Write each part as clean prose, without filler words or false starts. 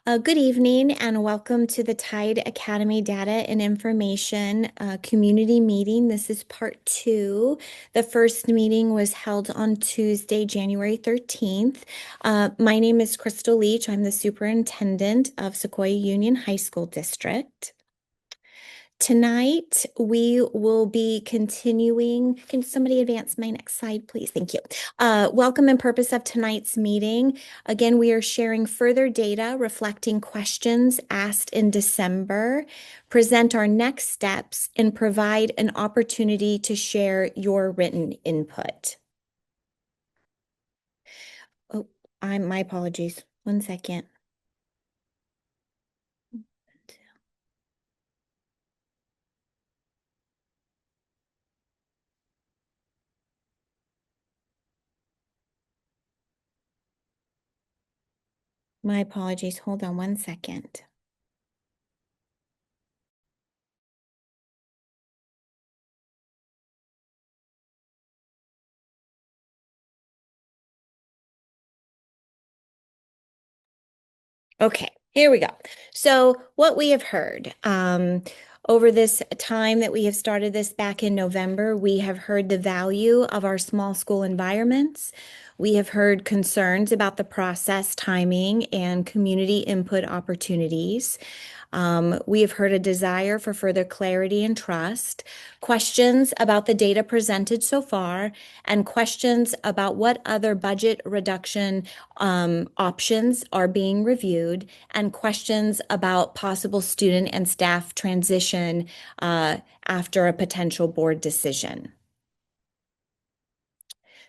Good evening and welcome to the Tide Academy Data and Information Community Meeting. This is part 2. The first meeting was held on Tuesday, January 13th. My name is Crystal Leach. I'm the superintendent of Sequoia Union High School District. Tonight, we will be continuing. Can somebody advance my next slide, please? Thank you. Welcome and purpose of tonight's meeting. Again, we are sharing further data reflecting questions asked in December, present our next steps, and provide an opportunity to share your written input. Oh, my apologies. One second. My apologies. Hold on one second. Okay, here we go. So what we have heard over this time that we have started this back in November, we have heard the value of our small school environments. We have heard concerns about the process, timing, and community input opportunities. We have heard a desire for further clarity and trust, questions about the data presented so far, and questions about what other budget reduction options are being reviewed, and questions about possible student and staff transition after a potential board decision.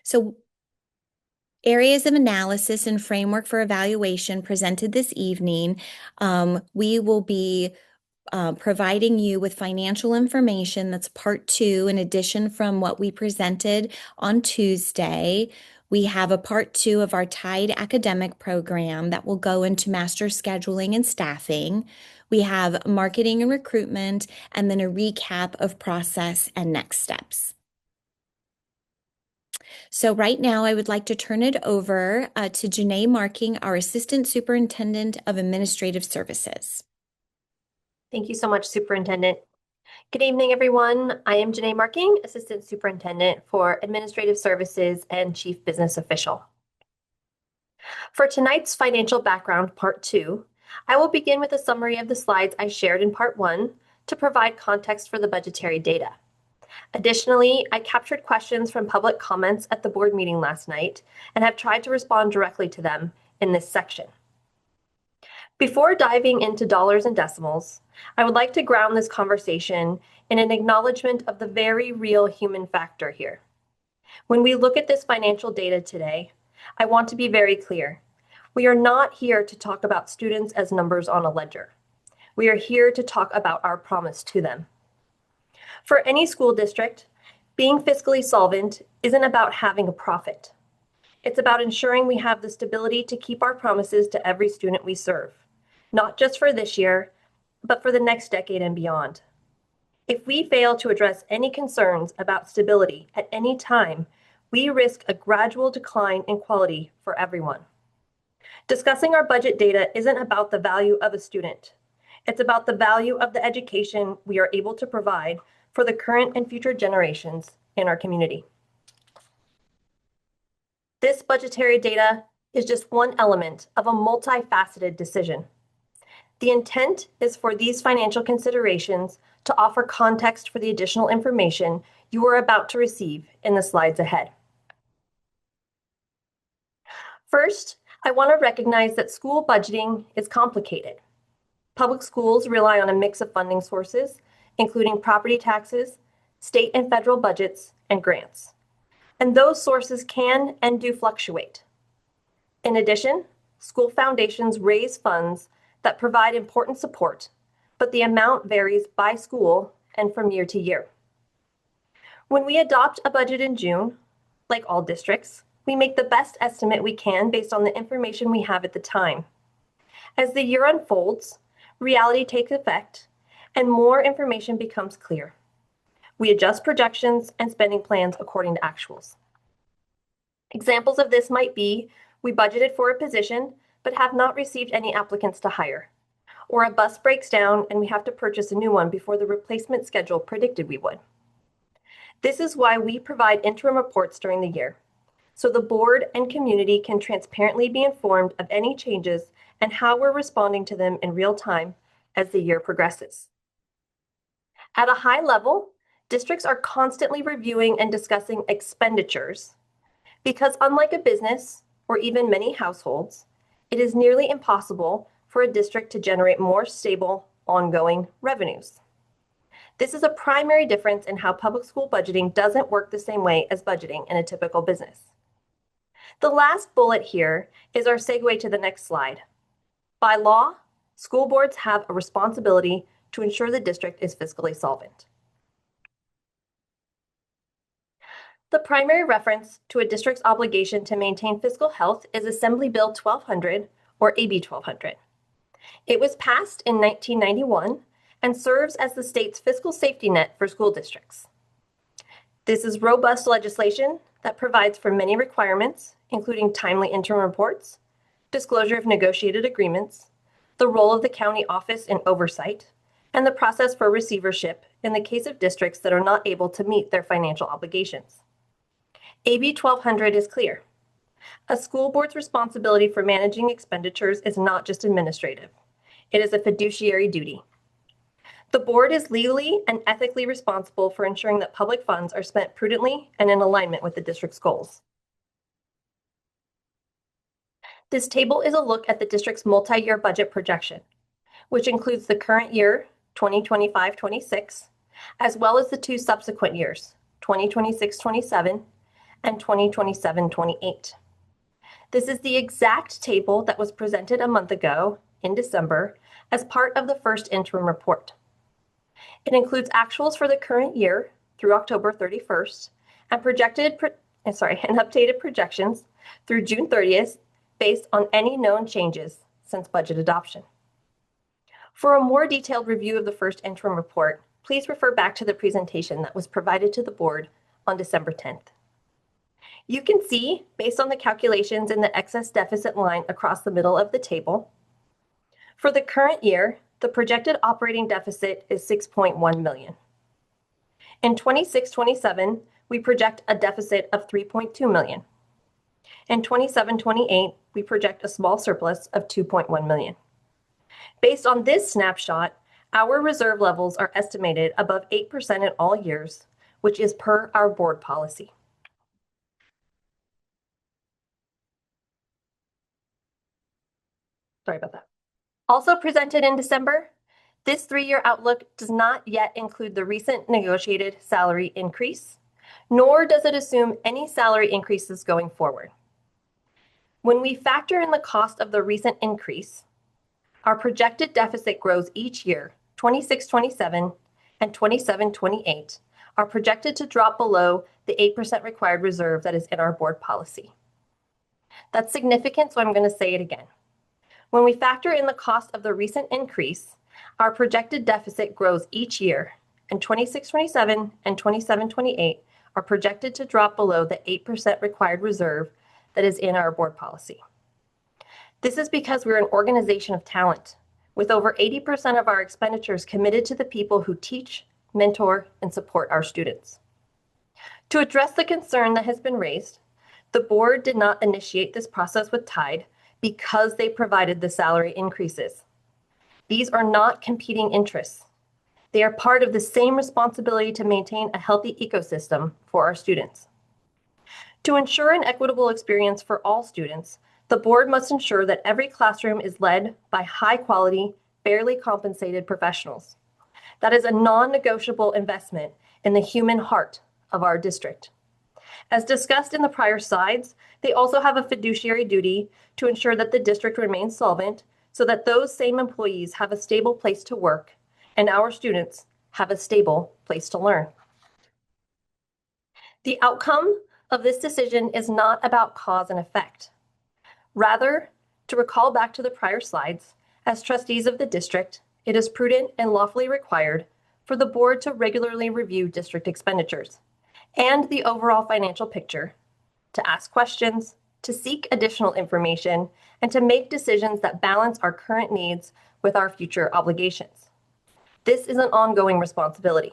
So, areas of analysis and framework for evaluation presented this evening. We will be providing you with financial information that's part 2 in addition from what we presented on Tuesday. We have a part 2 of our Tide academic program that will go into master scheduling and staffing. We have marketing and recruitment, and then a recap of process and next steps. So right now, I would like to turn it over to Janae Marking, our Assistant Superintendent of Administrative Services. Thank you so much, Superintendent. Good evening, everyone. I am Janae Marking, Assistant Superintendent for Administrative Services and Chief Business Official. For tonight's financial background, Part 2, I will begin with a summary of the slides I shared in Part 1 to provide context for the budgetary data. Additionally, I captured questions from public comments at the board meeting last night and have tried to respond directly to them in this section. Before diving into dollars and decimals, I would like to ground this conversation in an acknowledgement of the very real human factor here. When we look at this financial data today, I want to be very clear. We are not here to talk about students as numbers on a ledger. We are here to talk about our promise to them. For any school district, being fiscally solvent isn't about having a profit. It's about ensuring we have the stability to keep our promises to every student we serve, not just for this year, but for the next decade and beyond. If we fail to address any concerns about stability at any time, we risk a gradual decline in quality for everyone. Discussing our budget data isn't about the value of a student. It's about the value of the education we are able to provide for the current and future generations in our community. This budgetary data is just one element of a multifaceted decision. The intent is for these financial considerations to offer context for the additional information you are about to receive in the slides ahead. First, I want to recognize that school budgeting is complicated. Public schools rely on a mix of funding sources, including property taxes, state and federal budgets, and grants. And those sources can and do fluctuate. In addition, school foundations raise funds that provide important support, but the amount varies by school and from year to year. When we adopt a budget in June, like all districts, we make the best estimate we can based on the information we have at the time. As the year unfolds, reality takes effect, and more information becomes clear. We adjust projections and spending plans according to actuals. Examples of this might be we budgeted for a position, but have not received any applicants to hire, or a bus breaks down and we have to purchase a new one before the replacement schedule predicted we would. This is why we provide interim reports during the year, so the board and community can transparently be informed of any changes and how we're responding to them in real time as the year progresses. At a high level, districts are constantly reviewing and discussing expenditures because, unlike a business or even many households, it is nearly impossible for a district to generate more stable, ongoing revenues. This is a primary difference in how public school budgeting doesn't work the same way as budgeting in a typical business. The last bullet here is our segue to the next slide. By law, school boards have a responsibility to ensure the district is fiscally solvent. The primary reference to a district's obligation to maintain fiscal health is Assembly Bill 1200, or AB 1200. It was passed in 1991 and serves as the state's fiscal safety net for school districts. This is robust legislation that provides for many requirements, including timely interim reports, disclosure of negotiated agreements, the role of the county office in oversight, and the process for receivership in the case of districts that are not able to meet their financial obligations. AB 1200 is clear. A school board's responsibility for managing expenditures is not just administrative. It is a fiduciary duty. The board is legally and ethically responsible for ensuring that public funds are spent prudently and in alignment with the district's goals. This table is a look at the district's multi-year budget projection, which includes the current year, 2025-26, as well as the two subsequent years, 2026-27 and 2027-28. This is the exact table that was presented a month ago in December as part of the first interim report. It includes actuals for the current year through October 31st and updated projections through June 30th based on any known changes since budget adoption. For a more detailed review of the first interim report, please refer back to the presentation that was provided to the board on December 10th. You can see, based on the calculations in the excess deficit line across the middle of the table, for the current year, the projected operating deficit is $6.1 million. In 26-27, we project a deficit of $3.2 million. In 27-28, we project a small surplus of $2.1 million. Based on this snapshot, our reserve levels are estimated above 8% in all years, which is per our board policy. Sorry about that. Also presented in December, this three-year outlook does not yet include the recent negotiated salary increase, nor does it assume any salary increases going forward. When we factor in the cost of the recent increase, our projected deficit grows each year. 26-27 and 27-28 are projected to drop below the 8% required reserve that is in our board policy. That's significant, so I'm going to say it again. When we factor in the cost of the recent increase, our projected deficit grows each year, and 26-27 and 27-28 are projected to drop below the 8% required reserve that is in our board policy. This is because we're an organization of talent, with over 80% of our expenditures committed to the people who teach, mentor, and support our students. To address the concern that has been raised, the board did not initiate this process with Tide because they provided the salary increases. These are not competing interests. They are part of the same responsibility to maintain a healthy ecosystem for our students. To ensure an equitable experience for all students, the board must ensure that every classroom is led by high-quality, fairly compensated professionals. That is a non-negotiable investment in the human heart of our district. As discussed in the prior slides, they also have a fiduciary duty to ensure that the district remains solvent so that those same employees have a stable place to work and our students have a stable place to learn. The outcome of this decision is not about cause and effect. Rather, to recall back to the prior slides, as trustees of the district, it is prudent and lawfully required for the board to regularly review district expenditures and the overall financial picture, to ask questions, to seek additional information, and to make decisions that balance our current needs with our future obligations. This is an ongoing responsibility.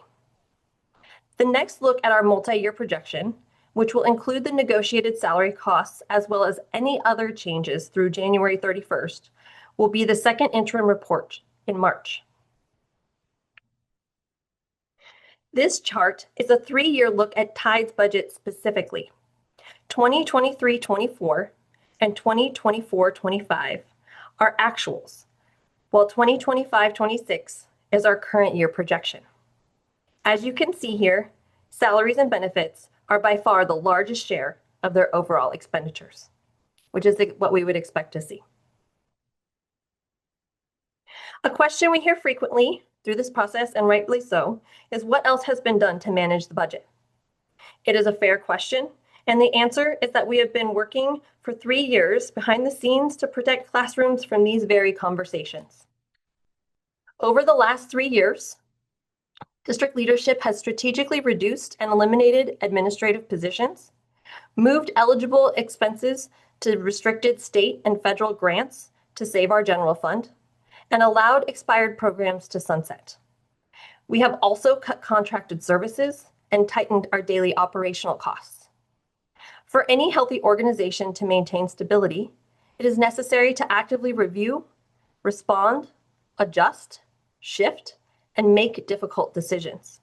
The next look at our multi-year projection, which will include the negotiated salary costs as well as any other changes through January 31st, will be the second interim report in March. This chart is a 3-year look at Tide's budget specifically. 2023-24 and 2024-25 are actuals, while 2025-26 is our current year projection. As you can see here, salaries and benefits are by far the largest share of their overall expenditures, which is what we would expect to see. A question we hear frequently through this process, and rightly so, is what else has been done to manage the budget? It is a fair question, and the answer is that we have been working for 3 years behind the scenes to protect classrooms from these very conversations. Over the last 3 years, district leadership has strategically reduced and eliminated administrative positions, moved eligible expenses to restricted state and federal grants to save our general fund, and allowed expired programs to sunset. We have also cut contracted services and tightened our daily operational costs. For any healthy organization to maintain stability, it is necessary to actively review, respond, adjust, shift, and make difficult decisions.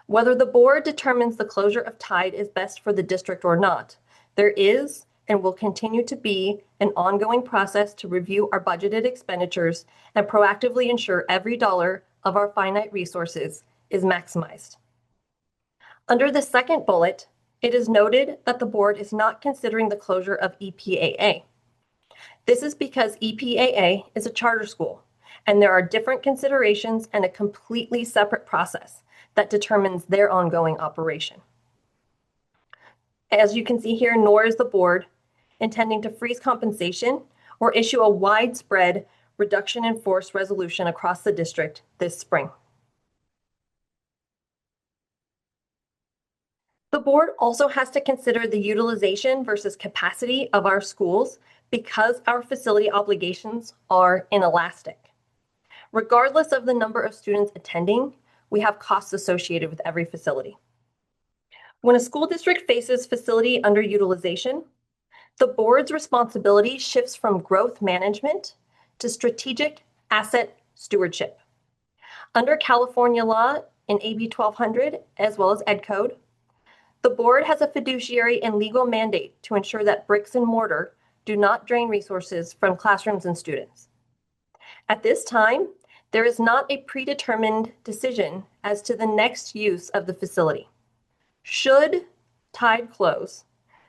Whether the board determines the closure of Tide is best for the district or not, there is and will continue to be an ongoing process to review our budgeted expenditures and proactively ensure every dollar of our finite resources is maximized. Under the second bullet, it is noted that the board is not considering the closure of EPAA. This is because EPAA is a charter school, and there are different considerations and a completely separate process that determines their ongoing operation. As you can see here, nor is the board intending to freeze compensation or issue a widespread reduction in force resolution across the district this spring. The board also has to consider the utilization versus capacity of our schools because our facility obligations are inelastic. Regardless of the number of students attending, we have costs associated with every facility. When a school district faces facility underutilization, the board's responsibility shifts from growth management to strategic asset stewardship. Under California law in AB 1200, as well as Ed Code, the board has a fiduciary and legal mandate to ensure that bricks and mortar do not drain resources from classrooms and students. At this time, there is not a predetermined decision as to the next use of the facility. Should Tide close,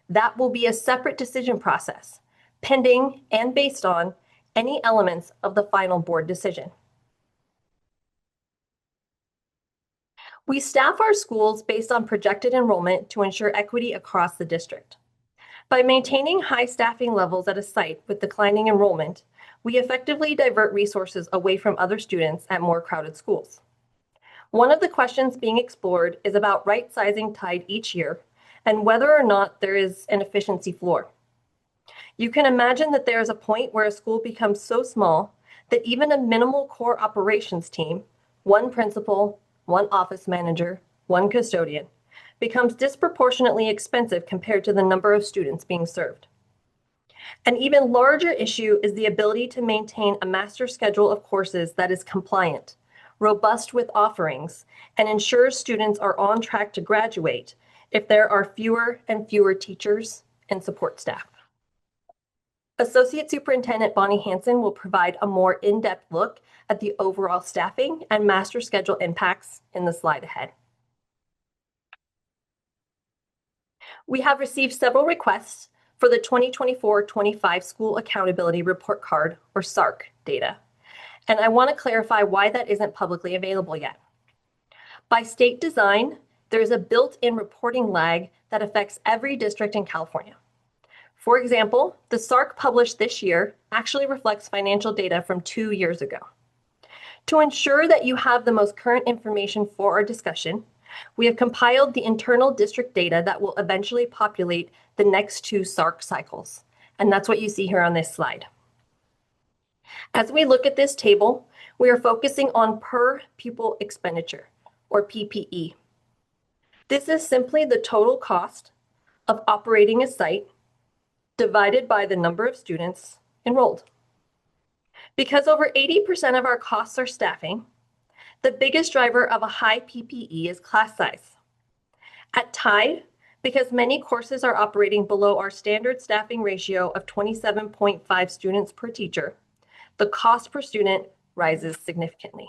that will be a separate decision process, pending and based on any elements of the final board decision. We staff our schools based on projected enrollment to ensure equity across the district. By maintaining high staffing levels at a site with declining enrollment, we effectively divert resources away from other students at more crowded schools. One of the questions being explored is about right-sizing Tide each year and whether or not there is an efficiency floor. You can imagine that there is a point where a school becomes so small that even a minimal core operations team, one principal, one office manager, one custodian, becomes disproportionately expensive compared to the number of students being served. An even larger issue is the ability to maintain a master schedule of courses that is compliant, robust with offerings, and ensures students are on track to graduate if there are fewer and fewer teachers and support staff. Associate Superintendent Bonnie Hansen will provide a more in-depth look at the overall staffing and master schedule impacts in the slide ahead. We have received several requests for the 2024-25 School Accountability Report Card, or SARC, data, and I want to clarify why that isn't publicly available yet. By state design, there is a built-in reporting lag that affects every district in California. For example, the SARC published this year actually reflects financial data from 2 years ago. To ensure that you have the most current information for our discussion, we have compiled the internal district data that will eventually populate the next 2 SARC cycles, And that's what you see here on this slide. As we look at this table, we are focusing on per pupil expenditure, or PPE. This is simply the total cost of operating a site divided by the number of students enrolled. Because over 80% of our costs are staffing, the biggest driver of a high PPE is class size. At Tide, because many courses are operating below our standard staffing ratio of 27.5 students per teacher, the cost per student rises significantly.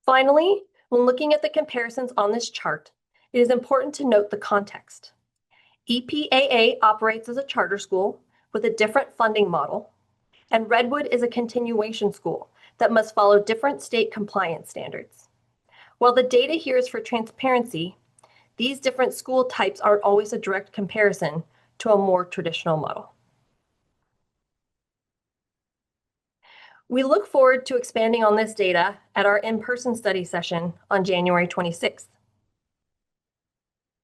Finally, when looking at the comparisons on this chart, it is important to note the context. EPAA operates as a charter school with a different funding model, and Redwood is a continuation school that must follow different state compliance standards. While the data here is for transparency, these different school types aren't always a direct comparison to a more traditional model. We look forward to expanding on this data at our in-person study session on January 26th.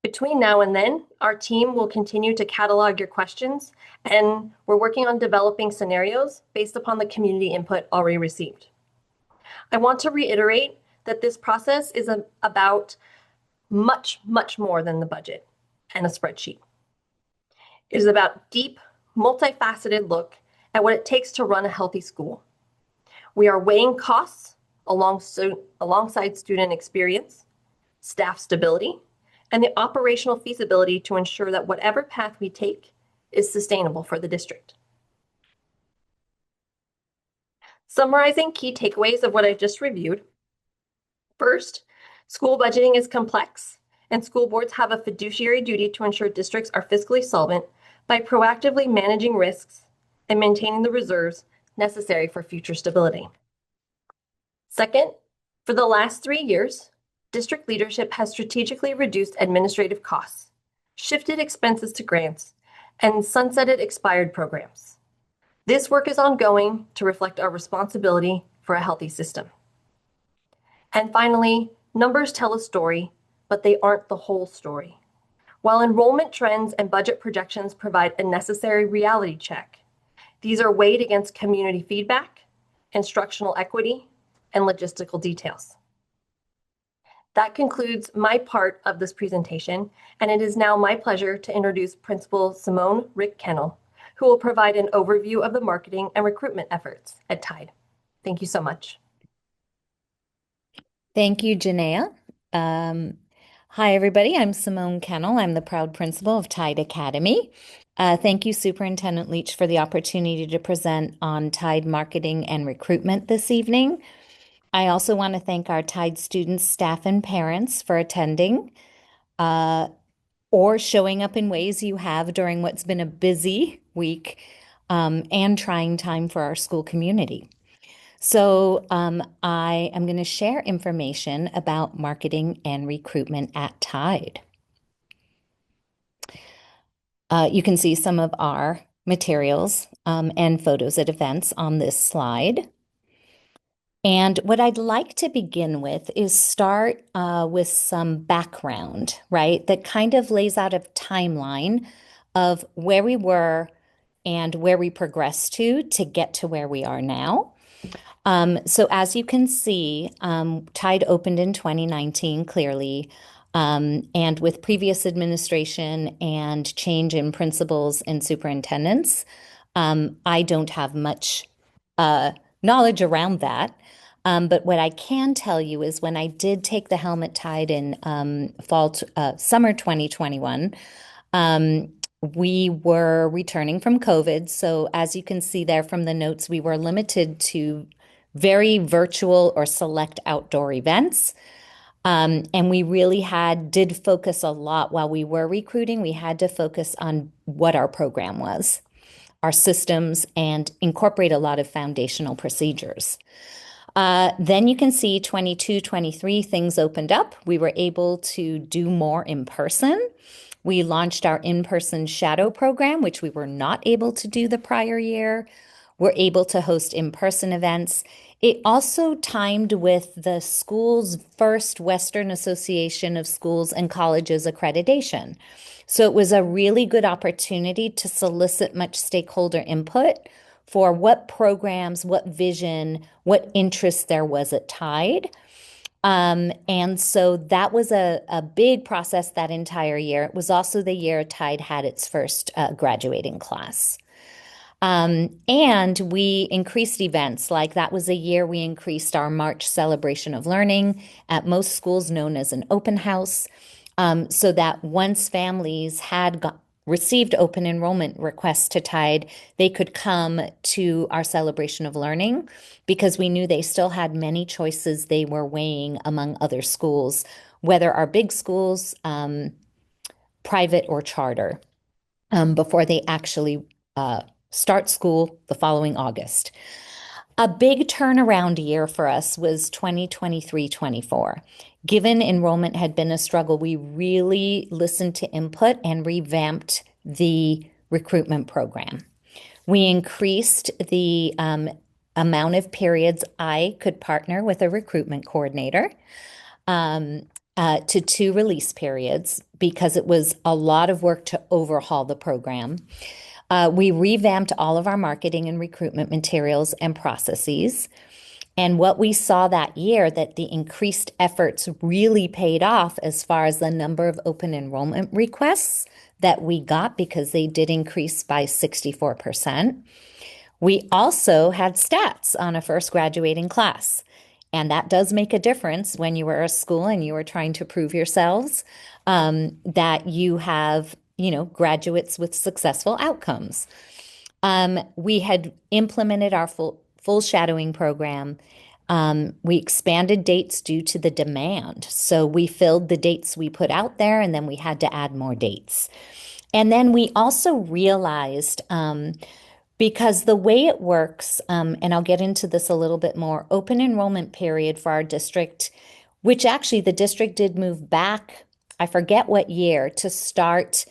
Between now and then, our team will continue to catalog your questions, and we're working on developing scenarios based upon the community input already received. I want to reiterate that this process is about much, much more than the budget and a spreadsheet. It is about deep, multifaceted look at what it takes to run a healthy school. We are weighing costs alongside student experience, staff stability, and the operational feasibility to ensure that whatever path we take is sustainable for the district. Summarizing key takeaways of what I just reviewed. First, school budgeting is complex, and school boards have a fiduciary duty to ensure districts are fiscally solvent by proactively managing risks and maintaining the reserves necessary for future stability. Second, for the last 3 years, district leadership has strategically reduced administrative costs, shifted expenses to grants, and sunsetted expired programs. This work is ongoing to reflect our responsibility for a healthy system. And finally, numbers tell a story, but they aren't the whole story. While enrollment trends and budget projections provide a necessary reality check, these are weighed against community feedback, instructional equity, and logistical details. That concludes my part of this presentation, and it is now my pleasure to introduce Principal Simone Rick-Kennel, who will provide an overview of the marketing and recruitment efforts at Tide. Thank you so much. Thank you, Janaea. Hi, everybody. I'm Simone Kennel. I'm the proud principal of Tide Academy. Thank you, Superintendent Leach, for the opportunity to present on Tide marketing and recruitment this evening. I also want to thank our Tide students, staff, and parents for attending or showing up in ways you have during what's been a busy week and trying time for our school community. So I am going to share information about marketing and recruitment at Tide. You can see some of our materials and photos at events on this slide. And what I'd like to begin with is start with some background, right? That kind of lays out a timeline of where we were and where we progressed to get to where we are now. So as you can see, Tide opened in 2019, clearly, and with previous administration and change in principals and superintendents, I don't have much knowledge around that. But what I can tell you is when I did take the helm at Tide in summer 2021, we were returning from COVID. So as you can see there from the notes, we were limited to very virtual or select outdoor events. And we really did focus a lot while we were recruiting. We had to focus on what our program was, our systems, and incorporate a lot of foundational procedures. Then you can see 22, 23, things opened up. We were able to do more in person. We launched our in-person shadow program, which we were not able to do the prior year. We're able to host in-person events. It also timed with the school's first Western Association of Schools and Colleges accreditation. So it was a really good opportunity to solicit much stakeholder input for what programs, what vision, what interest there was at Tide. And so that was a big process that entire year. It was also the year Tide had its first graduating class. And we increased events. Like that was a year we increased our March celebration of learning at most schools, known as an open house, so that once families had received open enrollment requests to Tide, they could come to our celebration of learning because we knew they still had many choices they were weighing among other schools, whether our big schools, private or charter, before they actually start school the following August. A big turnaround year for us was 2023-24. Given enrollment had been a struggle, we really listened to input and revamped the recruitment program. We increased the amount of periods I could partner with a recruitment coordinator to 2 release periods because it was a lot of work to overhaul the program. We revamped all of our marketing and recruitment materials and processes. And what we saw that year, that the increased efforts really paid off as far as the number of open enrollment requests that we got, because they did increase by 64%. We also had stats on a first graduating class. And that does make a difference when you are a school and you are trying to prove yourselves that you have, graduates with successful outcomes. We had implemented our full shadowing program. We expanded dates due to the demand. So we filled the dates we put out there, and then we had to add more dates. And then we also realized, because the way it works, and I'll get into this a little bit more, open enrollment period for our district, which actually the district did move back, I forget what year, to start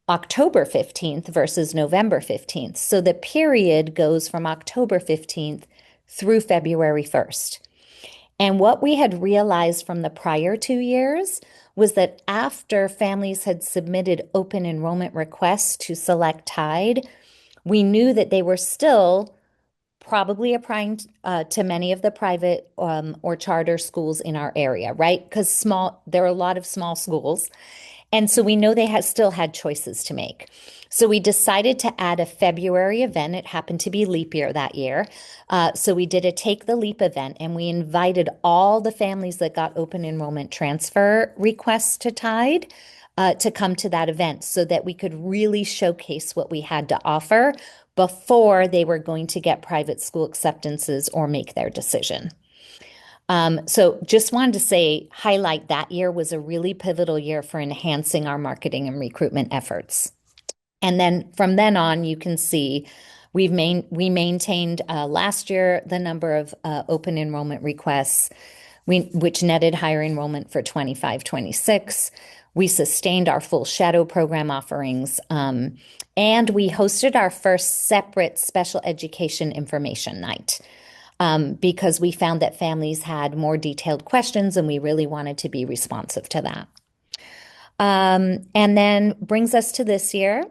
October 15th versus November 15th. So the period goes from October 15th through February 1st. And what we had realized from the prior 2 years was that after families had submitted open enrollment requests to select Tide, we knew that they were still probably applying to many of the private or charter schools in our area, right? Because there are a lot of small schools. And so we know they still had choices to make. So we decided to add a February event. It happened to be leap year that year. So we did a Take the Leap event, and we invited all the families that got open enrollment transfer requests to Tide to come to that event so that we could really showcase what we had to offer before they were going to get private school acceptances or make their decision. So just wanted to highlight that year was a really pivotal year for enhancing our marketing and recruitment efforts. And then from then on, you can see we maintained last year the number of open enrollment requests, which netted higher enrollment for 25-26. We sustained our full shadow program offerings, and we hosted our first separate special education information night. Because we found that families had more detailed questions, and we really wanted to be responsive to that. And then brings us to this year.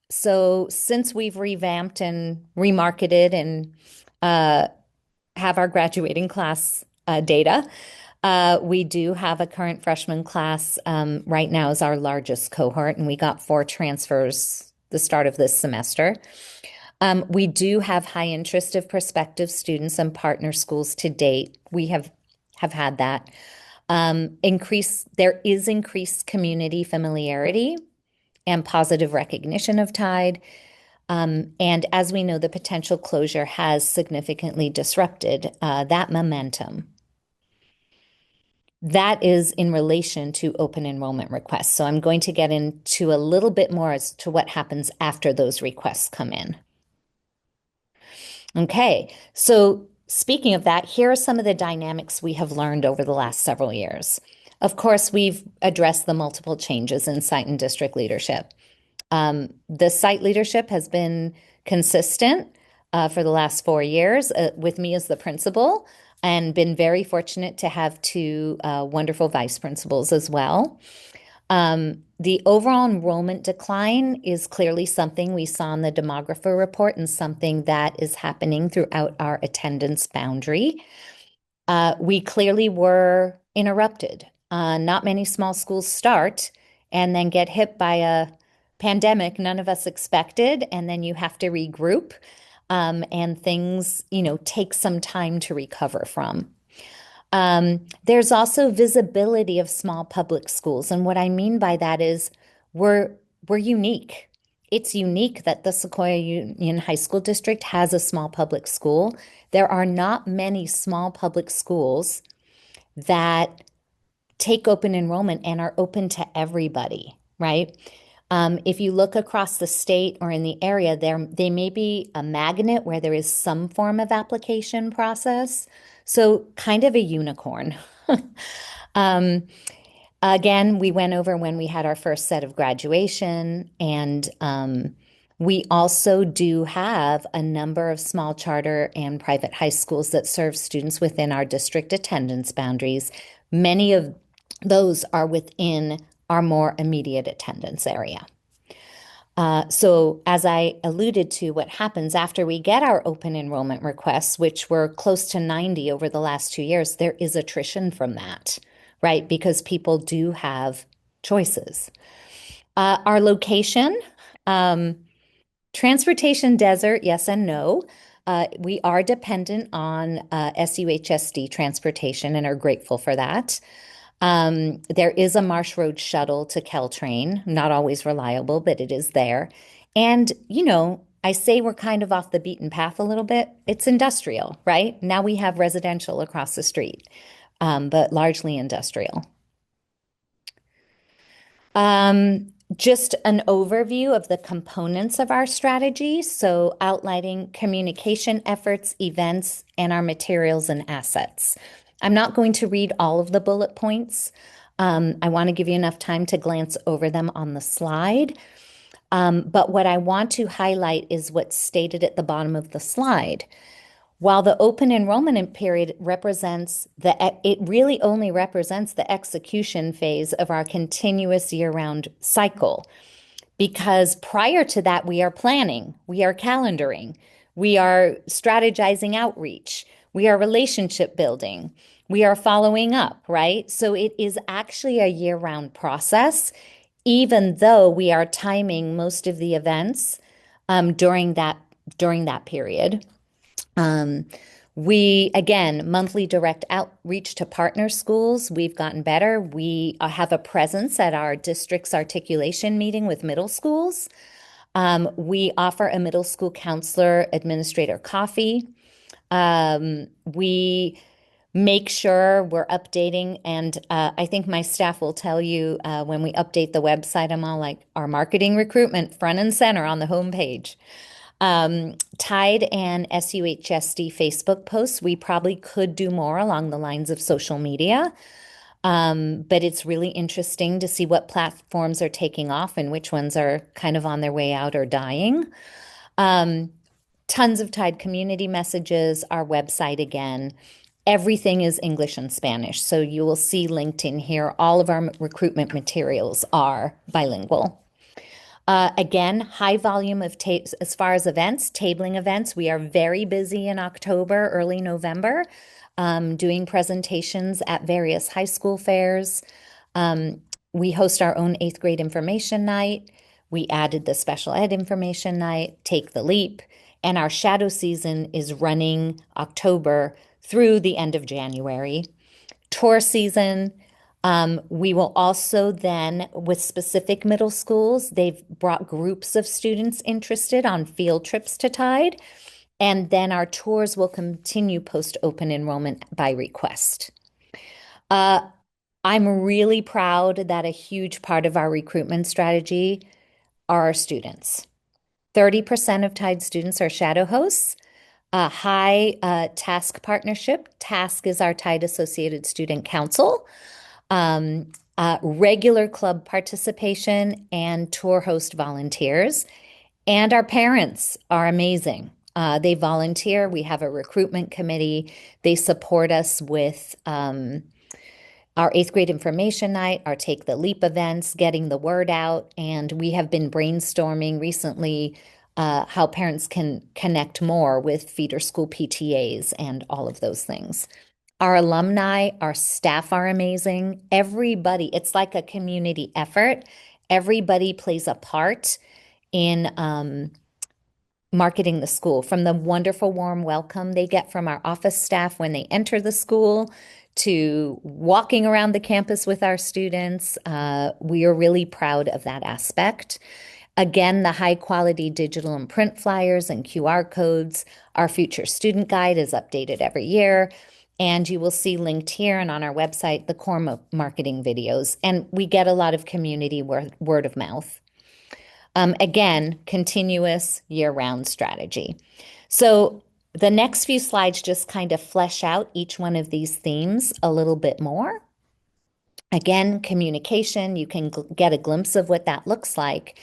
So since we've revamped and remarketed and have our graduating class data, we do have a current freshman class right now is our largest cohort, and we got 4 transfers the start of this semester. We do have high interest of prospective students and partner schools to date. We have had that. There is increased community familiarity and positive recognition of Tide. And as we know, the potential closure has significantly disrupted that momentum. That is in relation to open enrollment requests. So I'm going to get into a little bit more as to what happens after those requests come in. Okay, so speaking of that, here are some of the dynamics we have learned over the last several years. Of course, we've addressed the multiple changes in site and district leadership. The site leadership has been consistent for the last 4 years with me as the principal, and been very fortunate to have 2 wonderful vice principals as well. The overall enrollment decline is clearly something we saw in the demographer report and something that is happening throughout our attendance boundary. We clearly were interrupted. Not many small schools start and then get hit by a pandemic none of us expected, and then you have to regroup, and things, take some time to recover from. There's also visibility of small public schools. And what I mean by that is we're unique. It's unique that the Sequoia Union High School District has a small public school. There are not many small public schools that take open enrollment and are open to everybody, right? If you look across the state or in the area, they may be a magnet where there is some form of application process. So kind of a unicorn. Again, we went over when we had our first set of graduation, and we also do have a number of small charter and private high schools that serve students within our district attendance boundaries. Many of those are within our more immediate attendance area. So as I alluded to, what happens after we get our open enrollment requests, which were close to 90 over the last 2 years, there is attrition from that, right? Because people do have choices. Our location, transportation desert, yes and no. We are dependent on SUHSD transportation and are grateful for that. There is a Marsh Road shuttle to Caltrain, not always reliable, but it is there. And, I say we're kind of off the beaten path a little bit. It's industrial, right? Now we have residential across the street, but largely industrial. Just an overview of the components of our strategy. So outlining communication efforts, events, and our materials and assets. I'm not going to read all of the bullet points. I want to give you enough time to glance over them on the slide. But what I want to highlight is what's stated at the bottom of the slide. While the open enrollment period it really only represents the execution phase of our continuous year-round cycle. Because prior to that, we are planning, we are calendaring, we are strategizing outreach, we are relationship building, we are following up, right? So it is actually a year-round process, even though we are timing most of the events during that period. We, again, monthly direct outreach to partner schools. We've gotten better. We have a presence at our district's articulation meeting with middle schools. We offer a middle school counselor administrator coffee. We make sure we're updating, and I think my staff will tell you when we update the website, I'm all like, our marketing recruitment front and center on the homepage. Tide and SUHSD Facebook posts, we probably could do more along the lines of social media, but it's really interesting to see what platforms are taking off and which ones are kind of on their way out or dying. Tons of Tide community messages, our website again. Everything is English and Spanish, so you will see linked in here. All of our recruitment materials are bilingual. Again, high volume of as far as events, tabling events. We are very busy in October, early November, doing presentations at various high school fairs. We host our own 8th grade information night. We added the special ed information night, Take the Leap, and our shadow season is running October through the end of January. Tour season. We will also then, with specific middle schools, they've brought groups of students interested on field trips to Tide. And then our tours will continue post-open enrollment by request. I'm really proud that a huge part of our recruitment strategy are our students. 30% of Tide students are shadow hosts. High TASC partnership. TASC is our Tide Associated Student Council. Regular club participation and tour host volunteers. And our parents are amazing. They volunteer. We have a recruitment committee. They support us with our 8th grade information night, our Take the Leap events, getting the word out. And we have been brainstorming recently how parents can connect more with feeder school PTAs and all of those things. Our alumni, our staff are amazing. Everybody, it's like a community effort. Everybody plays a part in marketing the school, from the wonderful warm welcome they get from our office staff when they enter the school to walking around the campus with our students. We are really proud of that aspect. Again, the high quality digital and print flyers and QR codes. Our future student guide is updated every year. And you will see linked here and on our website the core marketing videos. And we get a lot of community word of mouth. Again, continuous year-round strategy. So the next few slides just kind of flesh out each one of these themes a little bit more. Again, communication, you can get a glimpse of what that looks like.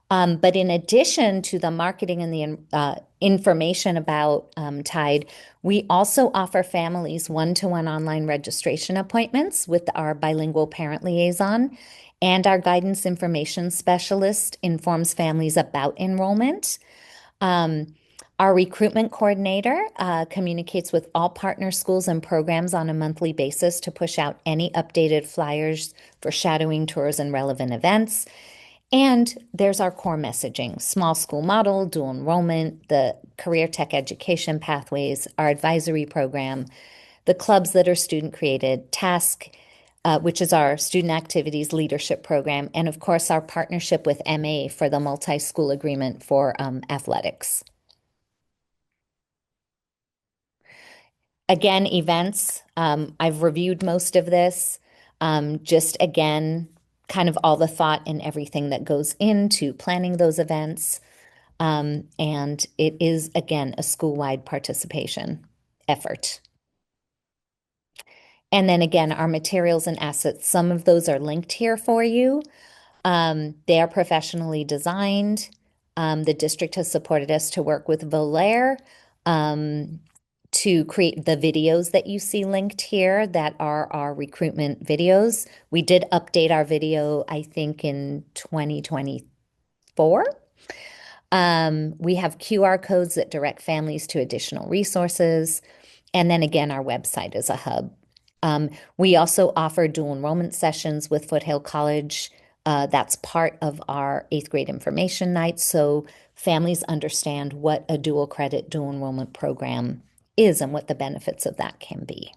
But in addition to the marketing and the information about Tide, we also offer families one-to-one online registration appointments with our bilingual parent liaison, and our guidance information specialist informs families about enrollment. Our recruitment coordinator communicates with all partner schools and programs on a monthly basis to push out any updated flyers for shadowing tours and relevant events. And there's our core messaging: small school model, dual enrollment, the career tech education pathways, our advisory program, the clubs that are student created, TASK, which is our student activities leadership program, and of course our partnership with MA for the multi-school agreement for athletics. Again, events, I've reviewed most of this. Just again, kind of all the thought and everything that goes into planning those events. And it is, again, a school-wide participation effort. And then again, our materials and assets, some of those are linked here for you. They are professionally designed. The district has supported us to work with Volair to create the videos that you see linked here that are our recruitment videos. We did update our video, I think, in 2024. We have QR codes that direct families to additional resources. And then again, our website is a hub. We also offer dual enrollment sessions with Foothill College. That's part of our 8th grade information night, so families understand what a dual credit dual enrollment program is and what the benefits of that can be.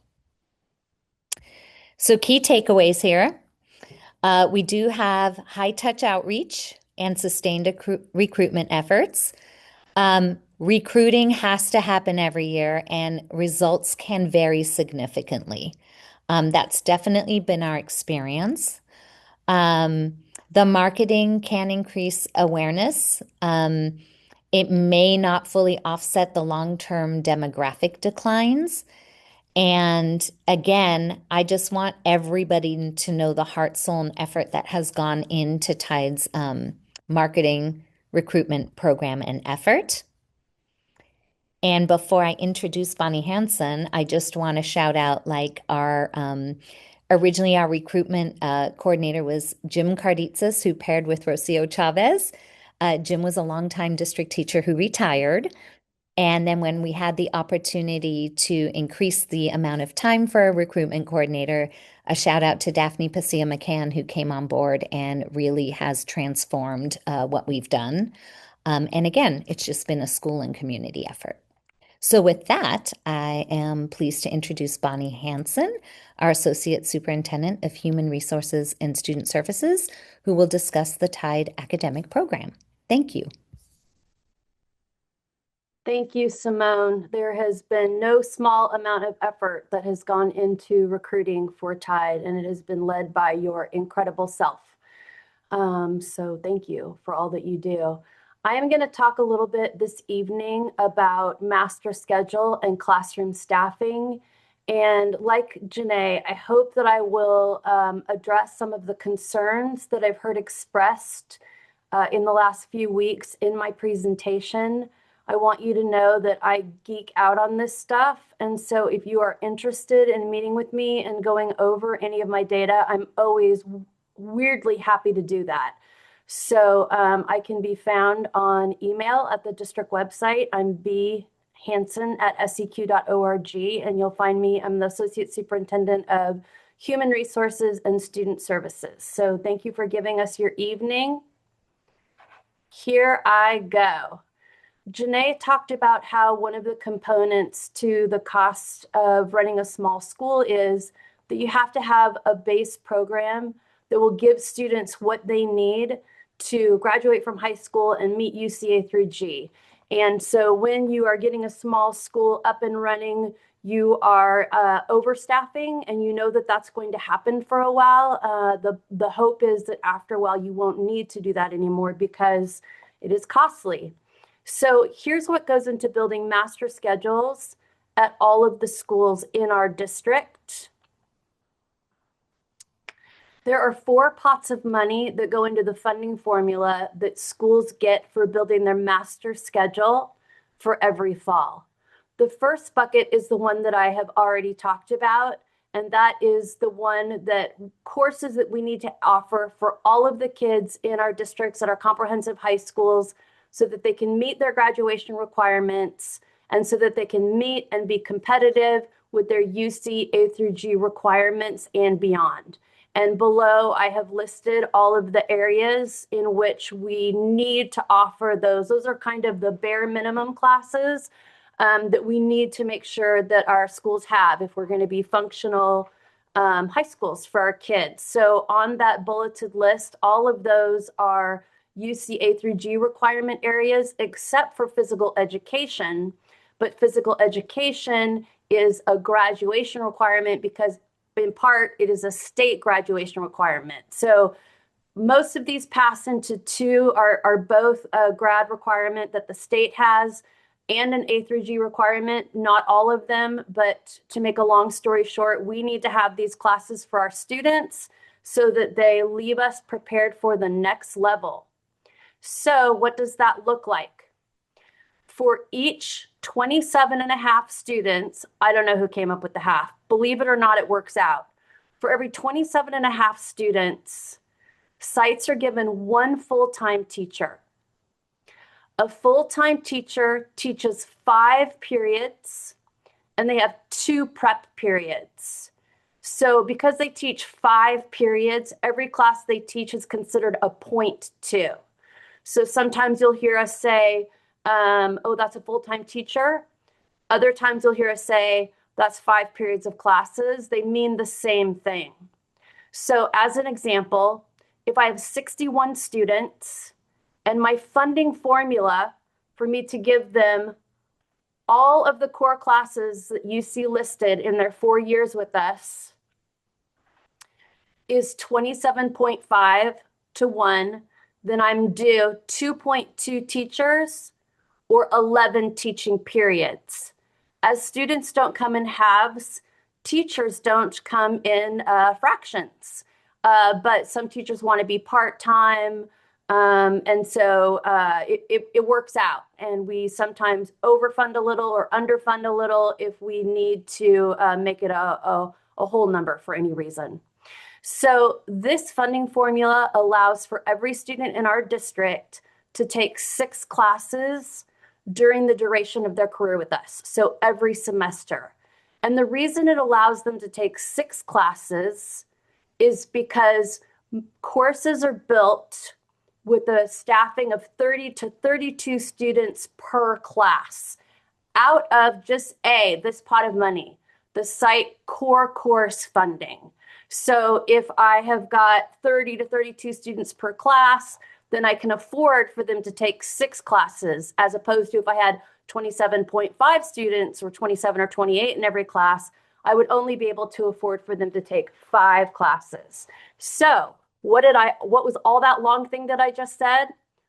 So key takeaways here. We do have high touch outreach and sustained recruitment efforts. Recruiting has to happen every year, and results can vary significantly. That's definitely been our experience. The marketing can increase awareness. It may not fully offset the long-term demographic declines. And again, I just want everybody to know the heart, soul, and effort that has gone into Tide's marketing recruitment program and effort. And before I introduce Bonnie Hansen, I just want to shout out, like, our originally our recruitment coordinator was Jim Carditzis, who paired with Rocio Chavez. Jim was a longtime district teacher who retired. And then when we had the opportunity to increase the amount of time for a recruitment coordinator, a shout out to Daphne Passia McCann, who came on board and really has transformed what we've done. And again, it's just been a school and community effort. So with that, I am pleased to introduce Bonnie Hansen, our Associate Superintendent of Human Resources and Student Services, who will discuss the Tide academic program. Thank you. Thank you, Simone. There has been no small amount of effort that has gone into recruiting for Tide, and it has been led by your incredible self. So thank you for all that you do. I am going to talk a little bit this evening about master schedule and classroom staffing. And like Janae, I hope that I will address some of the concerns that I've heard expressed in the last few weeks in my presentation I want you to know that I geek out on this stuff. And so if you are interested in meeting with me and going over any of my data, I'm always weirdly happy to do that. So I can be found on email at the district website. I'm bhanson@seq.org, and you'll find me. I'm the Associate Superintendent of Human Resources and Student Services. So thank you for giving us your evening. Here I go. Janae talked about how one of the components to the cost of running a small school is that you have to have a base program that will give students what they need to graduate from high school and meet UCA through G. And so when you are getting a small school up and running, you are overstaffing, and you know that that's going to happen for a while. The hope is that after a while, you won't need to do that anymore because it is costly. So here's what goes into building master schedules at all of the schools in our district. There are 4 pots of money that go into the funding formula that schools get for building their master schedule for every fall. The first bucket is the one that I have already talked about, and that is the one that courses that we need to offer for all of the kids in our districts at our comprehensive high schools so that they can meet their graduation requirements and so that they can meet and be competitive with their UC A through G requirements and beyond. And below, I have listed all of the areas in which we need to offer those. Those are kind of the bare minimum classes that we need to make sure that our schools have if we're going to be functional high schools for our kids. So on that bulleted list, all of those are UC A through G requirement areas, except for physical education. But physical education is a graduation requirement because in part, it is a state graduation requirement. So most of these pass into 2 are both a grad requirement that the state has and an A through G requirement, not all of them, but to make a long story short, we need to have these classes for our students so that they leave us prepared for the next level. So what does that look like? For each 27 and a half students, I don't know who came up with the half. Believe it or not, it works out. For every 27 and a half students, sites are given 1 full-time teacher. A full-time teacher teaches 5 periods, and they have 2 prep periods. So because they teach 5 periods, every class they teach is considered a 0.2. So sometimes you'll hear us say, oh, that's a full-time teacher. Other times you'll hear us say, that's 5 periods of classes. They mean the same thing. So as an example, if I have 61 students and my funding formula for me to give them all of the core classes that you see listed in their 4 years with us is 27.5 to 1, then I'm due 2.2 teachers or 11 teaching periods. As students don't come in halves, teachers don't come in fractions. But some teachers want to be part-time, and so it works out. And we sometimes overfund a little or underfund a little if we need to make it a whole number for any reason. So this funding formula allows for every student in our district to take 6 classes during the duration of their career with us, so every semester. And the reason it allows them to take 6 classes is because courses are built with a staffing of 30 to 32 students per class out of just this pot of money, the site core course funding. So if I have got 30 to 32 students per class, then I can afford for them to take 6 classes, as opposed to if I had 27.5 students or 27 or 28 in every class, I would only be able to afford for them to take 5 classes. So what was all that long thing that I just said?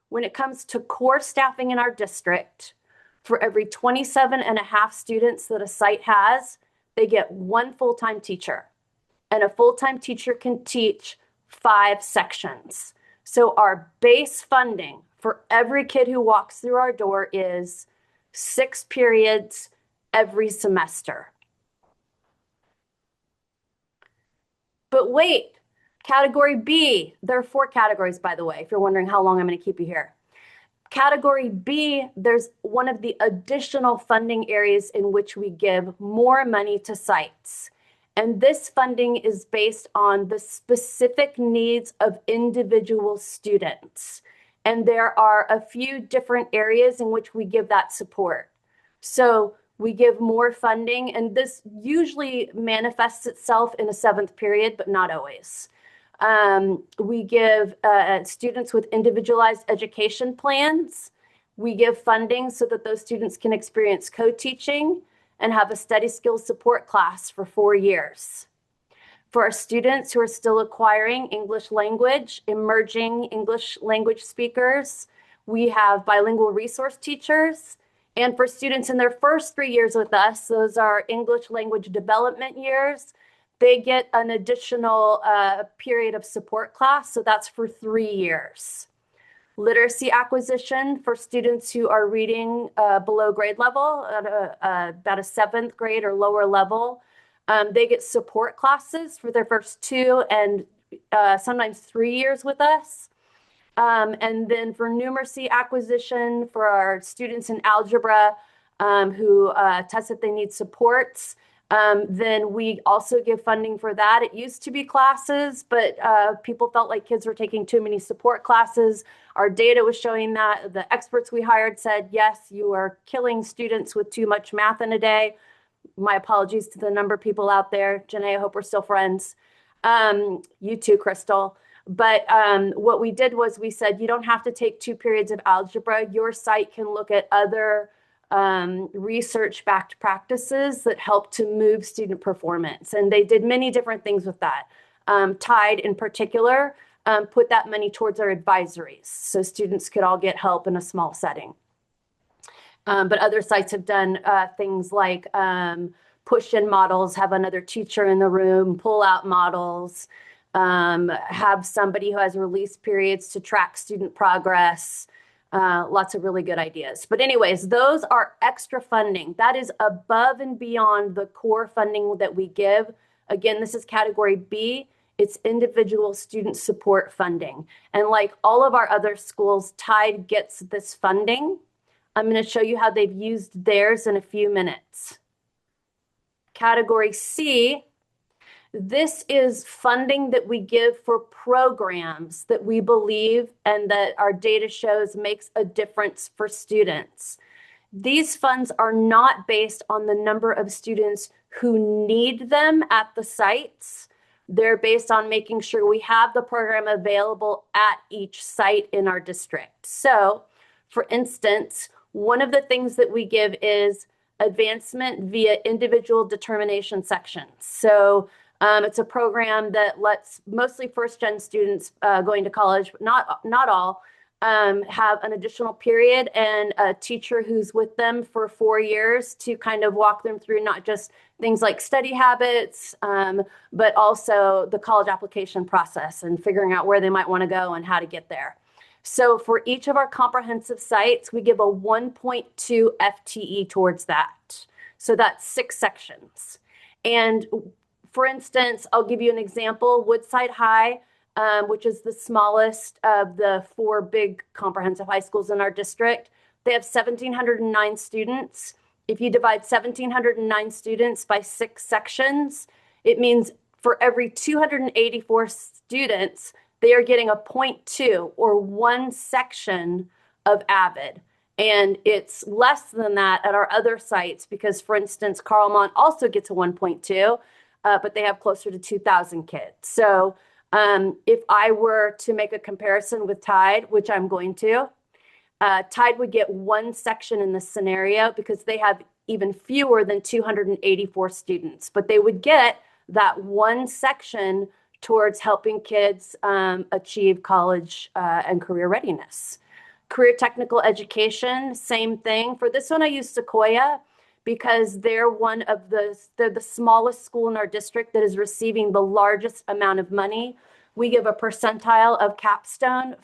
When it comes to core staffing in our district, for every 27 and a half students that a site has, they get 1 full-time teacher. And a full-time teacher can teach 5 sections. So our base funding for every kid who walks through our door is 6 periods every semester. But wait, category B, there are 4 categories, by the way, if you're wondering how long I'm going to keep you here. Category B, there's one of the additional funding areas in which we give more money to sites. And this funding is based on the specific needs of individual students. And there are a few different areas in which we give that support. So we give more funding, and this usually manifests itself in a 7th period, but not always. We give students with individualized education plans. We give funding so that those students can experience co-teaching and have a study skills support class for 4 years. For our students who are still acquiring English language, emerging English language speakers, we have bilingual resource teachers. And for students in their first 3 years with us, those are English language development years, they get an additional period of support class. So that's for 3 years. Literacy acquisition for students who are reading below grade level at about a 7th grade or lower level. They get support classes for their first 2 and sometimes 3 years with us. And then for numeracy acquisition for our students in algebra who test that they need supports, then we also give funding for that. It used to be classes, but people felt like kids were taking too many support classes. Our data was showing that. The experts we hired said, yes, you are killing students with too much math in a day. My apologies to the number of people out there. Janae, I hope we're still friends. You too, Crystal. But what we did was we said, you don't have to take 2 periods of algebra. Your site can look at other research-backed practices that help to move student performance. And they did many different things with that. Tide in particular put that money towards our advisories so students could all get help in a small setting. But other sites have done things like push-in models, have another teacher in the room, pull-out models, have somebody who has release periods to track student progress. Lots of really good ideas. But anyways, those are extra funding. That is above and beyond the core funding that we give. Again, this is category B. It's individual student support funding. And like all of our other schools, Tide gets this funding. I'm going to show you how they've used theirs in a few minutes. Category C, this is funding that we give for programs that we believe and that our data shows makes a difference for students. These funds are not based on the number of students who need them at the sites. They're based on making sure we have the program available at each site in our district. So, for instance, one of the things that we give is advancement via individual determination sections. So it's a program that lets mostly first-gen students going to college, but not all, have an additional period and a teacher who's with them for 4 years to kind of walk them through not just things like study habits, but also the college application process and figuring out where they might want to go and how to get there. So for each of our comprehensive sites, we give a 1.2 FTE towards that. So that's 6 sections. And for instance, I'll give you an example. Woodside High, which is the smallest of the 4 big comprehensive high schools in our district, they have 1,709 students. If you divide 1,709 students by 6 sections, it means for every 284 students, they are getting a 0.2 or 1 section of AVID. And it's less than that at our other sites because, for instance, Carlmont also gets a 1.2, but they have closer to 2,000 kids. So if I were to make a comparison with Tide, which I'm going to, Tide would get 1 section in this scenario because they have even fewer than 284 students, but they would get that 1 section towards helping kids achieve college and career readiness. Career technical education, same thing. For this one, I use Sequoia because they're the smallest school in our district that is receiving the largest amount of money. We give a percentile of capstone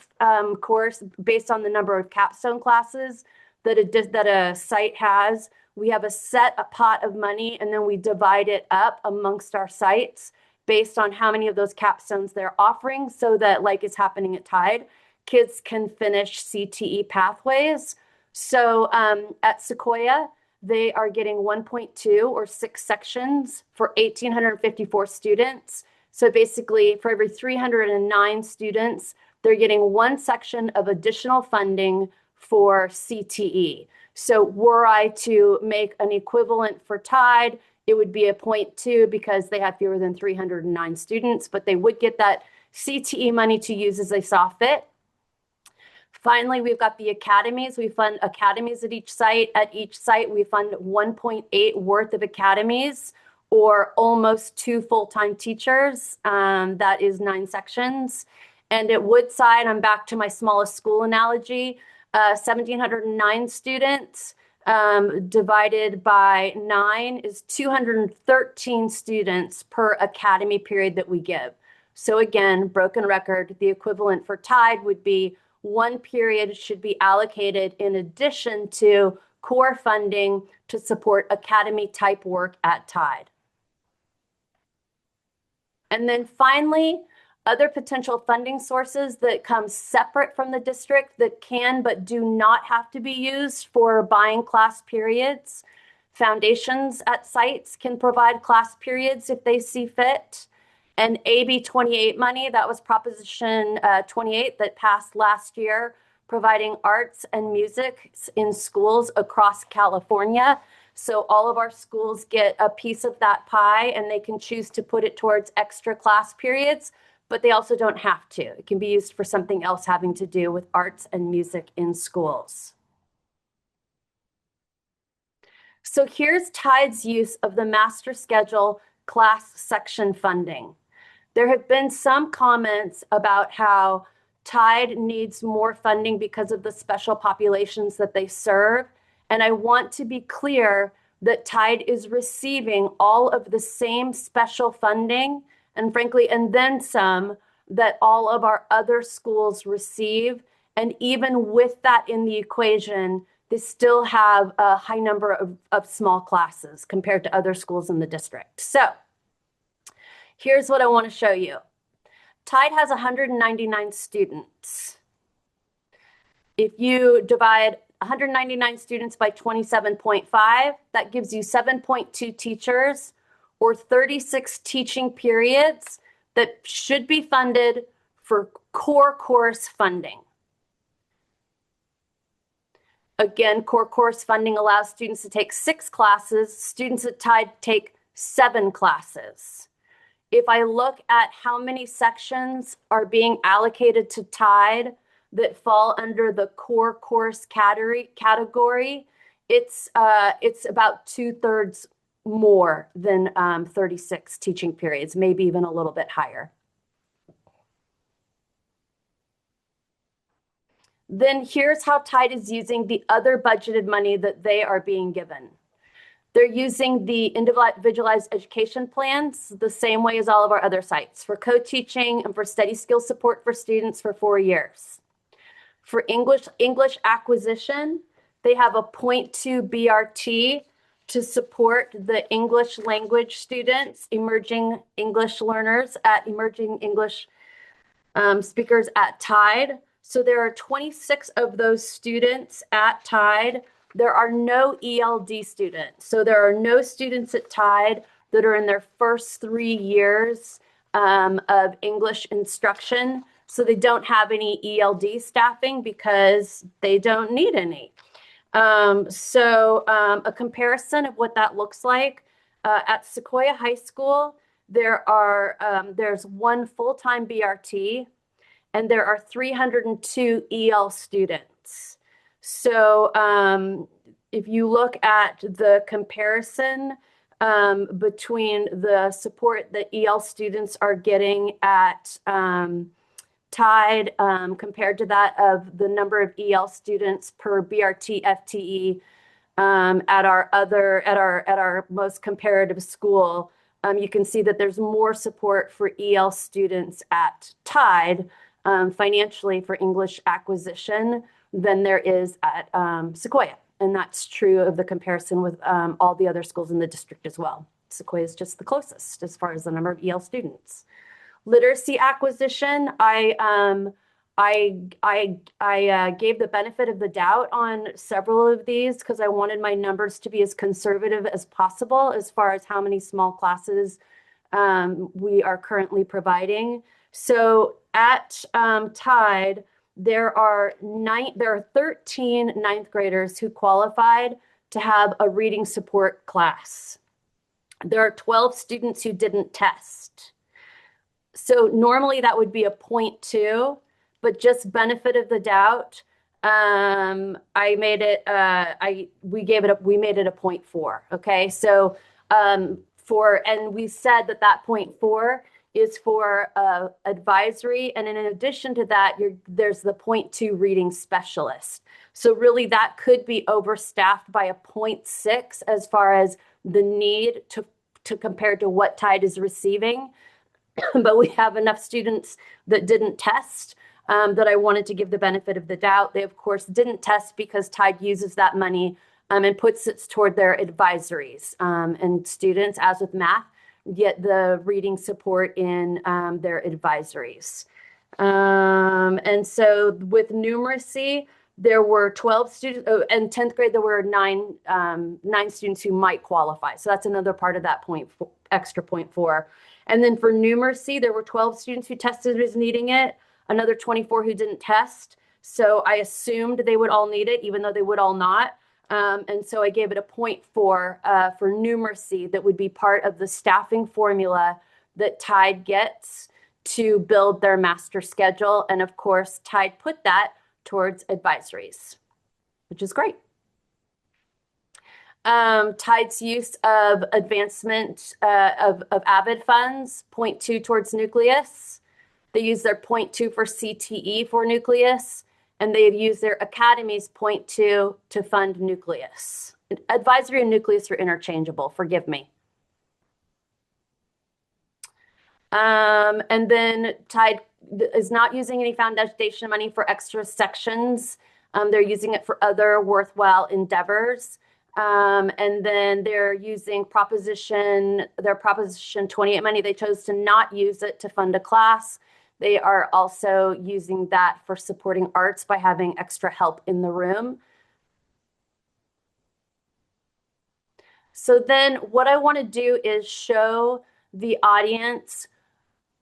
course based on the number of capstone classes. that a site has, we have a pot of money, and then we divide it up amongst our sites based on how many of those capstones they're offering, so that, like is happening at Tide, kids can finish CTE pathways. So at Sequoia, they are getting 1.2 or 6 sections for 1,854 students. So basically, for every 309 students, they're getting 1 section of additional funding for CTE. So were I to make an equivalent for Tide, it would be a 0.2 because they have fewer than 309 students, but they would get that CTE money to use as they saw fit. Finally, we've got the academies. We fund academies at each site. At each site, we fund 1.8 worth of academies, or almost 2 full-time teachers. That is 9 sections. And at Woodside, I'm back to my smallest school analogy, 1,709 students divided by 9 is 213 students per academy period that we give. So again, broken record, the equivalent for Tide would be 1 period should be allocated in addition to core funding to support academy type work at Tide. And then finally, other potential funding sources that come separate from the district that can but do not have to be used for buying class periods. Foundations at sites can provide class periods if they see fit. And AB 28 money, that was Proposition 28 that passed last year, providing arts and music in schools across California. So all of our schools get a piece of that pie, and they can choose to put it towards extra class periods, but they also don't have to. It can be used for something else having to do with arts and music in schools. So here's Tide's use of the master schedule class section funding. There have been some comments about how Tide needs more funding because of the special populations that they serve. And I want to be clear that Tide is receiving all of the same special funding, and frankly, and then some, that all of our other schools receive. And even with that in the equation, they still have a high number of small classes compared to other schools in the district. So here's what I want to show you. Tide has 199 students. If you divide 199 students by 27.5, that gives you 7.2 teachers, or 36 teaching periods that should be funded for core course funding. Again, core course funding allows students to take 6 classes. Students at Tide take 7 classes. If I look at how many sections are being allocated to Tide that fall under the core course category, it's about 2/3 more than 36 teaching periods, maybe even a little bit higher. Then here's how Tide is using the other budgeted money that they are being given. They're using the individualized education plans the same way as all of our other sites, for co-teaching and for study skill support for students for 4 years. For English acquisition, they have a 0.2 BRT to support the English language students, emerging English learners at emerging English speakers at Tide. So there are 26 of those students at Tide. There are no ELD students. So there are no students at Tide that are in their first 3 years of English instruction. So they don't have any ELD staffing because they don't need any. A comparison of what that looks like, at Sequoia High School, there's 1 full-time BRT, and there are 302 EL students. So if you look at the comparison between the support that EL students are getting at Tide compared to that of the number of EL students per BRT FTE at our most comparative school, you can see that there's more support for EL students at Tide financially for English acquisition than there is at Sequoia. And that's true of the comparison with all the other schools in the district as well. Sequoia is just the closest as far as the number of EL students. Literacy acquisition, I gave the benefit of the doubt on several of these because I wanted my numbers to be as conservative as possible as far as how many small classes we are currently providing. So at Tide, there are 13 ninth graders who qualified to have a reading support class. There are 12 students who didn't test. So normally that would be a 0.2, but just benefit of the doubt, we made it a 0.4. Okay, so and we said that 0.4 is for advisory, and in addition to that, there's the 0.2 reading specialist. So really, that could be overstaffed by a 0.6 as far as the need to compare to what Tide is receiving. But we have enough students that didn't test that I wanted to give the benefit of the doubt. They, of course, didn't test because Tide uses that money and puts it toward their advisories and students, as with math, get the reading support in their advisories. And so with numeracy, there were 12 students, and 10th grade, there were nine students who might qualify. So that's another part of that extra 0.4. And then for numeracy, there were 12 students who tested as needing it, another 24 who didn't test. So I assumed they would all need it, even though they would all not. And so I gave it a 0.4 for numeracy that would be part of the staffing formula that Tide gets to build their master schedule. And of course, Tide put that towards advisories, which is great. Tide's use of advancement of AVID funds, 0.2 towards Nucleus. They use their 0.2 for CTE for Nucleus, and they've used their Academy's 0.2 to fund Nucleus. Advisory and Nucleus are interchangeable, forgive me. And then Tide is not using any foundation money for extra sections. They're using it for other worthwhile endeavors. And then they're using their Proposition 28 money. They chose to not use it to fund a class. They are also using that for supporting arts by having extra help in the room. So then what I want to do is show the audience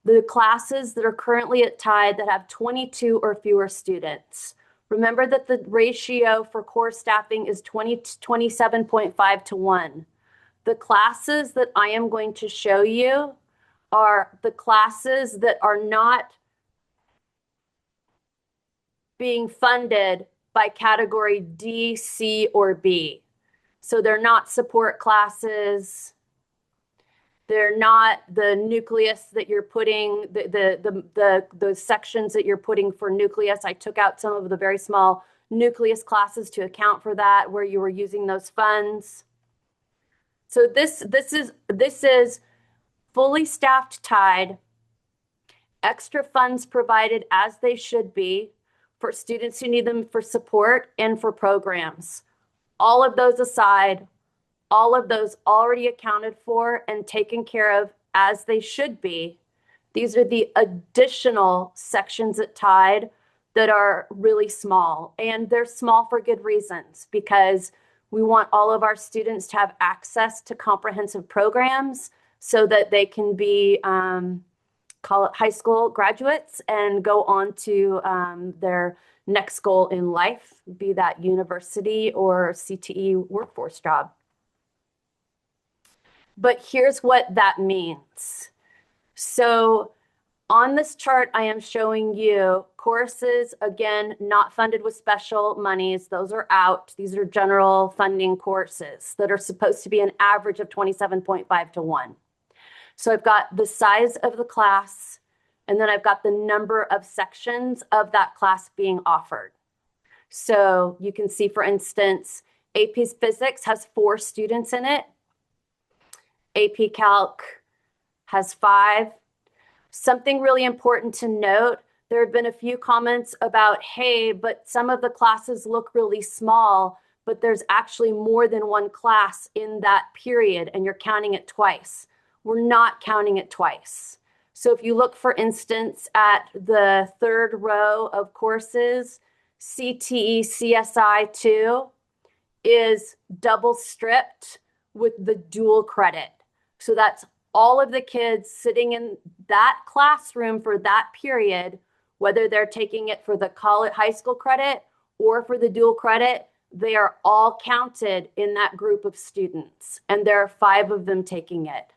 the classes that are currently at Tide that have 22 or fewer students. Remember that the ratio for core staffing is 27.5 to 1. The classes that I am going to show you are the classes that are not being funded by category D, C, or B. So they're not support classes. They're not the nucleus that you're putting, the sections that you're putting for nucleus. I took out some of the very small nucleus classes to account for that, where you were using those funds. So this is fully staffed Tide, extra funds provided as they should be for students who need them for support and for programs. All of those aside, all of those already accounted for and taken care of as they should be. These are the additional sections at Tide that are really small, and they're small for good reasons, because we want all of our students to have access to comprehensive programs so that they can be call it high school graduates and go on to their next goal in life, be that university or CTE workforce job. But here's what that means. So on this chart, I am showing you courses, again, not funded with special monies. Those are out. These are general funding courses that are supposed to be an average of 27.5 to 1. So I've got the size of the class, and then I've got the number of sections of that class being offered. So you can see, for instance, AP Physics has 4 students in it. AP Calc has 5. Something really important to note, there have been a few comments about, hey, but some of the classes look really small, but there's actually more than one class in that period and you're counting it twice. We're not counting it twice. So if you look, for instance, at the third row of courses, CTE CSI 2 is double stripped with the dual credit. So that's all of the kids sitting in that classroom for that period, whether they're taking it for the college, high school credit or for the dual credit, they are all counted in that group of students. And there are 5 of them taking it.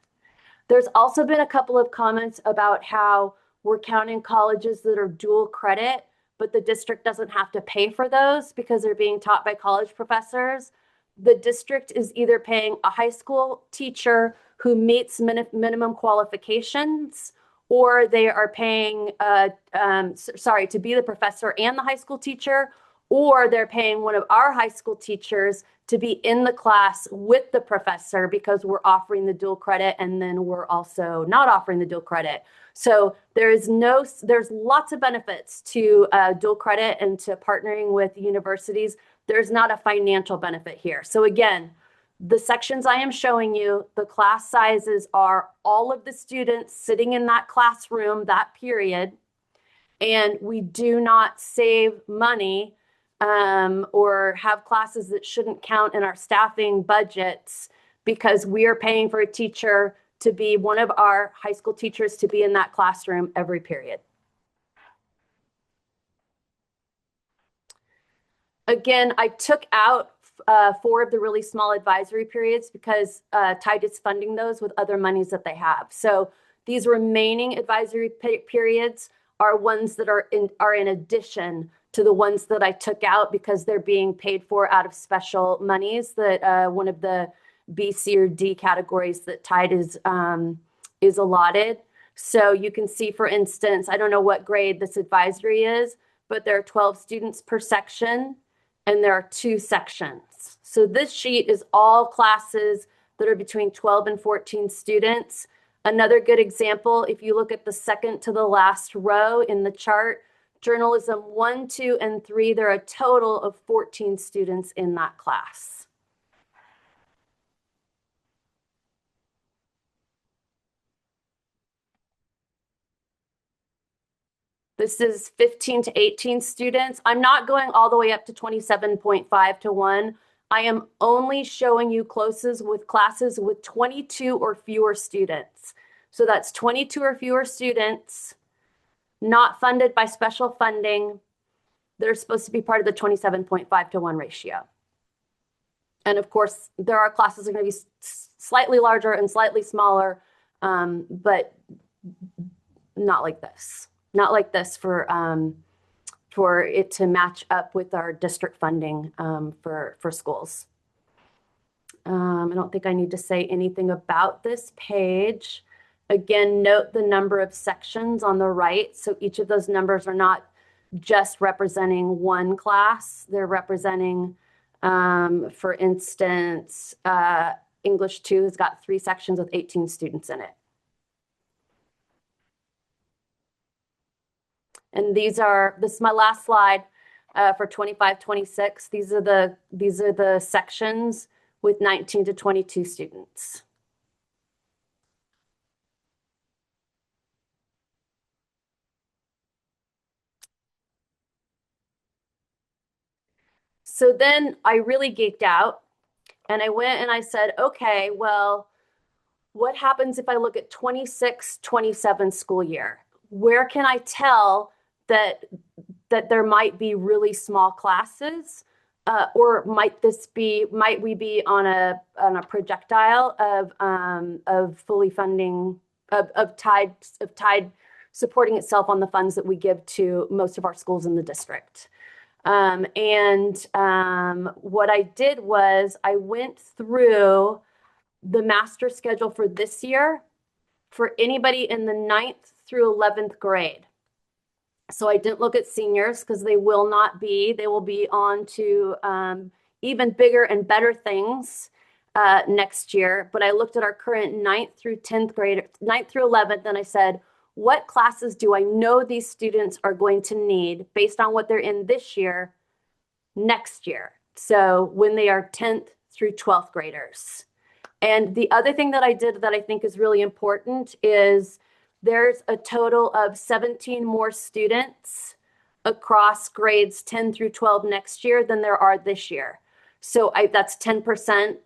There's also been a couple of comments about how we're counting colleges that are dual credit, but the district doesn't have to pay for those because they're being taught by college professors. The district is either paying a high school teacher who meets minimum qualifications, or they are paying, to be the professor and the high school teacher, or they're paying one of our high school teachers to be in the class with the professor because we're offering the dual credit and then we're also not offering the dual credit. So there's lots of benefits to dual credit and to partnering with universities. There's not a financial benefit here. So again, the sections I am showing you, the class sizes are all of the students sitting in that classroom, that period, and we do not save money or have classes that shouldn't count in our staffing budgets because we are paying for a teacher to be one of our high school teachers to be in that classroom every period. Again, I took out 4 of the really small advisory periods because Tide is funding those with other monies that they have. So these remaining advisory periods are ones that are in addition to the ones that I took out because they're being paid for out of special monies that one of the B, C, or D categories that Tide is allotted. So you can see, for instance, I don't know what grade this advisory is, but there are 12 students per section and there are 2 sections. So this sheet is all classes that are between 12 and 14 students. Another good example, if you look at the second to the last row in the chart, journalism 1, 2, and 3, there are a total of 14 students in that class. This is 15 to 18 students. I'm not going all the way up to 27.5 to 1. I am only showing you classes with 22 or fewer students. So that's 22 or fewer students, not funded by special funding. They're supposed to be part of the 27.5 to 1 ratio. And of course, there are classes that are going to be slightly larger and slightly smaller, but not like this. Not like this for it to match up with our district funding for schools. I don't think I need to say anything about this page. Again, note the number of sections on the right. So each of those numbers are not just representing one class. They're representing, for instance, English 2 has got 3 sections with 18 students in it. And this is my last slide for 25-26. These are the sections with 19 to 22 students. So then I really geeked out and I went and I said, okay, well, what happens if I look at 26-27 school year? Where can I tell that there might be really small classes, or might we be on a projectile of fully funding of Tide supporting itself on the funds that we give to most of our schools in the district. What I did was I went through the master schedule for this year for anybody in the 9th through 11th grade. So I didn't look at seniors because they will be on to even bigger and better things next year. But I looked at our current 9th through 10th grade, 9th through 11th, and I said, what classes do I know these students are going to need based on what they're in this year, next year? So when they are 10th through 12th graders. And the other thing that I did that I think is really important is there's a total of 17 more students across grades 10 through 12 next year than there are this year. So that's 10%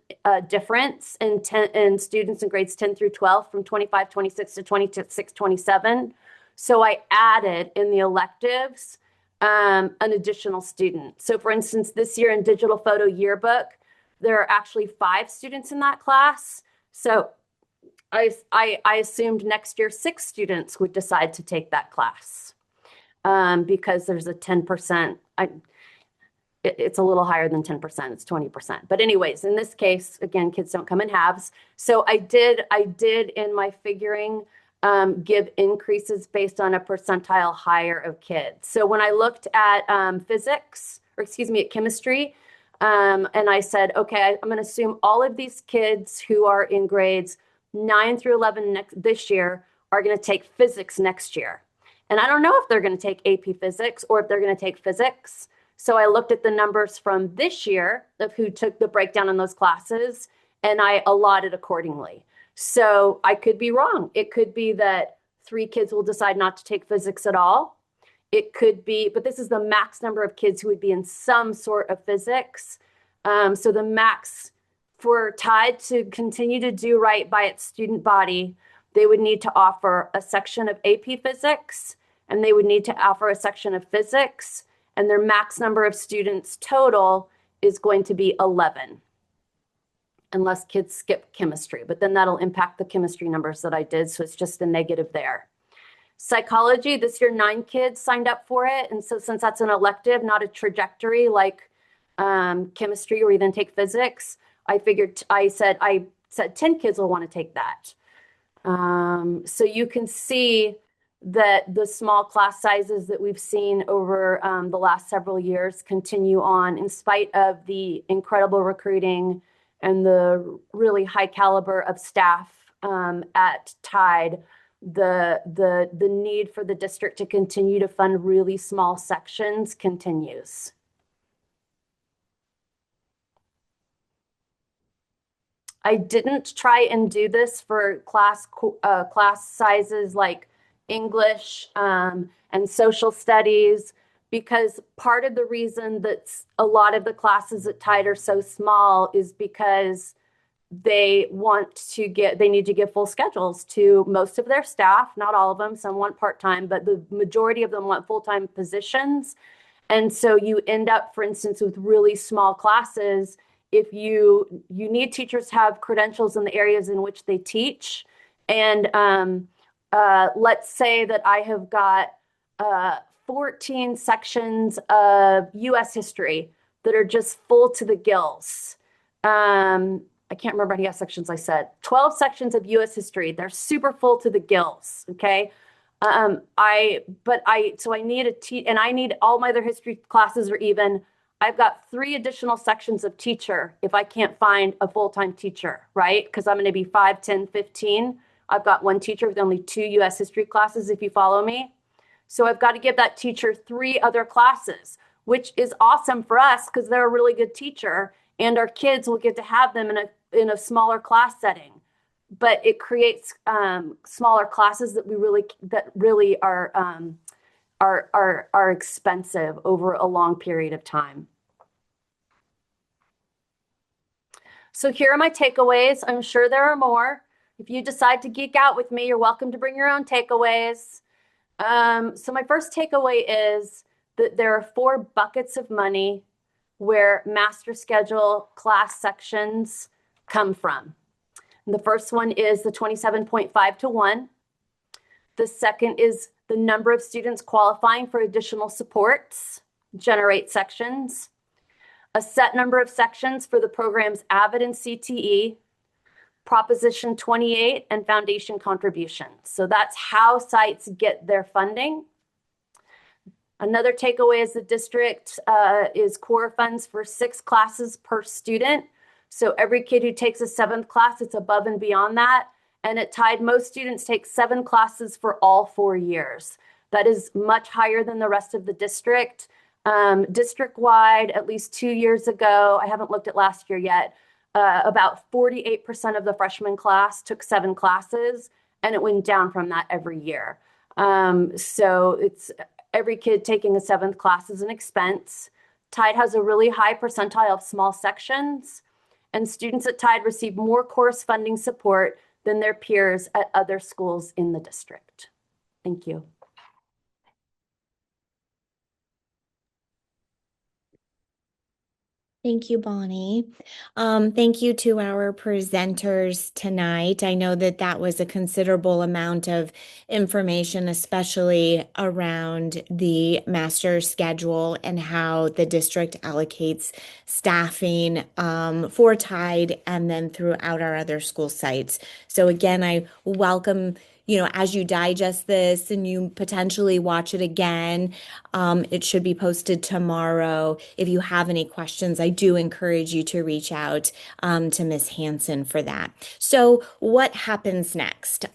difference in students in grades 10 through 12 from 25, 26 to 26, 27. So I added in the electives an additional student. So for instance, this year in Digital Photo Yearbook, there are actually 5 students in that class. So I assumed next year 6 students would decide to take that class because there's a 10%. It's a little higher than 10%. It's 20%. But anyways, in this case, again, kids don't come in halves. So I did in my figuring give increases based on a percentile higher of kids. So when I looked at at chemistry, and I said, okay, I'm going to assume all of these kids who are in grades 9 through 11 this year are going to take physics next year. And I don't know if they're going to take AP physics or if they're going to take physics. So I looked at the numbers from this year of who took the breakdown in those classes, and I allotted accordingly. So I could be wrong. It could be that 3 kids will decide not to take physics at all. It could be, but this is the max number of kids who would be in some sort of physics. So the max for Tide to continue to do right by its student body, they would need to offer a section of AP Physics, and they would need to offer a section of Physics, and their max number of students total is going to be 11, unless kids skip chemistry, but then that'll impact the chemistry numbers that I did, so it's just a negative there. Psychology, this year 9 kids signed up for it, and so since that's an elective, not a trajectory like chemistry or even take physics, I said 10 kids will want to take that. So you can see that the small class sizes that we've seen over the last several years continue on in spite of the incredible recruiting and the really high caliber of staff at Tide. The need for the district to continue to fund really small sections continues. I didn't try and do this for class sizes like English and social studies, because part of the reason that a lot of the classes at Tide are so small is because they need to give full schedules to most of their staff, not all of them, some want part-time, but the majority of them want full-time positions. And so you end up, for instance, with really small classes. If you need teachers to have credentials in the areas in which they teach. And let's say that I have got 14 sections of US history that are just full to the gills. I can't remember how many sections I said. 12 sections of US history. They're super full to the gills, okay? So I need and I need all my other history classes are even. I've got 3 additional sections of teacher if I can't find a full-time teacher, right? Because I'm going to be 5, 10, 15. I've got 1 teacher with only 2 US history classes, if you follow me. So I've got to give that teacher 3 other classes, which is awesome for us because they're a really good teacher, and our kids will get to have them in a smaller class setting. But it creates smaller classes that really are expensive over a long period of time. So here are my takeaways. I'm sure there are more. If you decide to geek out with me, you're welcome to bring your own takeaways. So my first takeaway is that there are 4 buckets of money where master schedule class sections come from. And the first one is the 27.5 to 1. The second is the number of students qualifying for additional supports, generate sections. A set number of sections for the programs AVID and CTE, Proposition 28, and foundation contributions. So that's how sites get their funding. Another takeaway is the district is core funds for 6 classes per student. So every kid who takes a 7th class, it's above and beyond that. And at Tide, most students take 7 classes for all 4 years. That is much higher than the rest of the district. District-wide, at least 2 years ago, I haven't looked at last year yet, about 48% of the freshman class took 7 classes, and it went down from that every year. So it's every kid taking a 7th class is an expense. Tide has a really high percentile of small sections, and students at Tide receive more course funding support than their peers at other schools in the district. Thank you. Thank you, Bonnie. Thank you to our presenters tonight. I know that that was a considerable amount of information, especially around the master schedule and how the district allocates staffing for Tide and then throughout our other school sites. So again, I welcome, as you digest this and you potentially watch it again, it should be posted tomorrow. If you have any questions, I do encourage you to reach out to Ms. Hanson for that. So what happens next?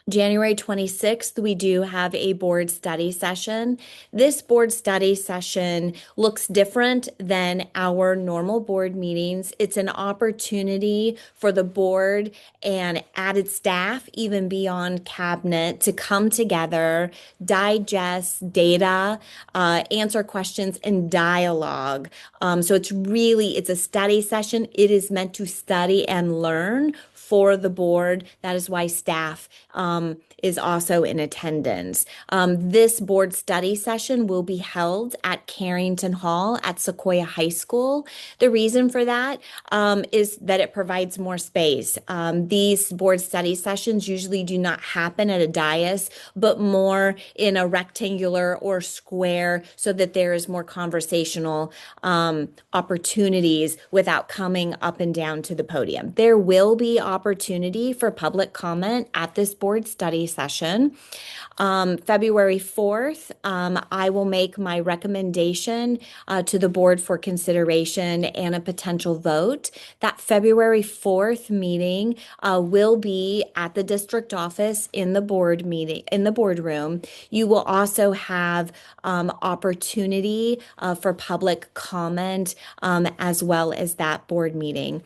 January 26th, we do have a board study session. This board study session looks different than our normal board meetings. It's an opportunity for the board and added staff, even beyond cabinet, to come together, digest data, answer questions, and dialogue. So it's a study session. It is meant to study and learn for the board. That is why staff is also in attendance. This board study session will be held at Carrington Hall at Sequoia High School. The reason for that is that it provides more space. These board study sessions usually do not happen at a dais, but more in a rectangular or square so that there is more conversational opportunities without coming up and down to the podium. There will be opportunity for public comment at this board study session. February 4th, I will make my recommendation to the board for consideration and a potential vote. That February 4th meeting will be at the district office in the boardroom. You will also have opportunity for public comment as well as that board meeting.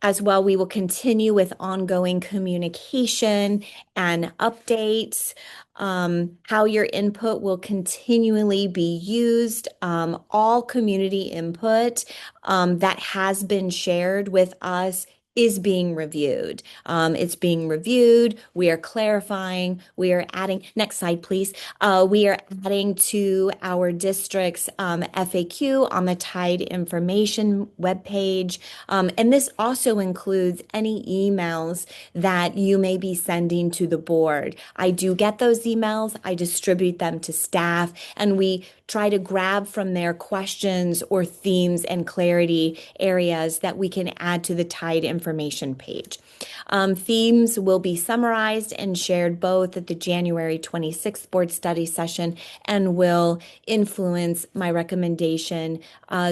As well, we will continue with ongoing communication and updates. How your input will continually be used. All community input that has been shared with us is being reviewed. It's being reviewed. We are clarifying. We are adding. Next slide, please. We are adding to our district's FAQ on the Tide information webpage. And this also includes any emails that you may be sending to the board. I do get those emails. I distribute them to staff, and we try to grab from their questions or themes and clarity areas that we can add to the Tide information page. Themes will be summarized and shared both at the January 26th board study session and will influence my recommendation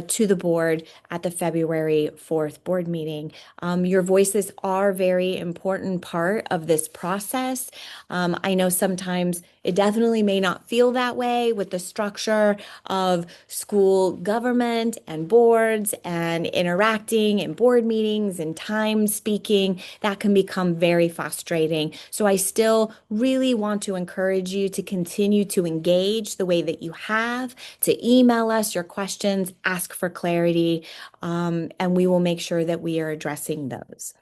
to the board at the February 4th board meeting. Your voices are a very important part of this process. I know sometimes it definitely may not feel that way with the structure of school government and boards and interacting in board meetings and time speaking. That can become very frustrating. So I still really want to encourage you to continue to engage the way that you have, to email us your questions, ask for clarity, and we will make sure that we are addressing those.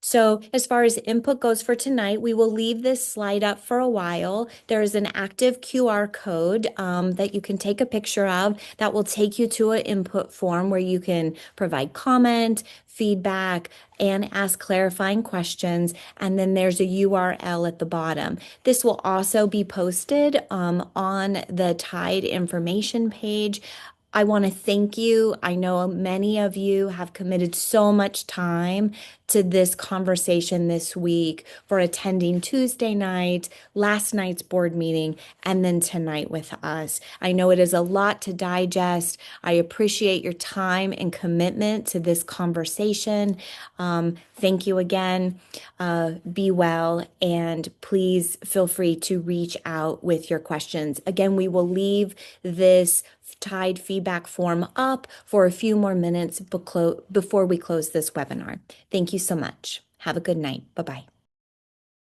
So as far as input goes for tonight, we will leave this slide up for a while. There is an active QR code that you can take a picture of that will take you to an input form where you can provide comment, feedback, and ask clarifying questions. And then there's a URL at the bottom. This will also be posted on the Tide information page I want to thank you. I know many of you have committed so much time to this conversation this week for attending Tuesday night, last night's board meeting, and then tonight with us. I know it is a lot to digest. I appreciate your time and commitment to this conversation. Thank you again. Be well, and please feel free to reach out with your questions. Again, we will leave this Tide feedback form up for a few more minutes before we close this webinar. Thank you so much. Have a good night. Bye-bye.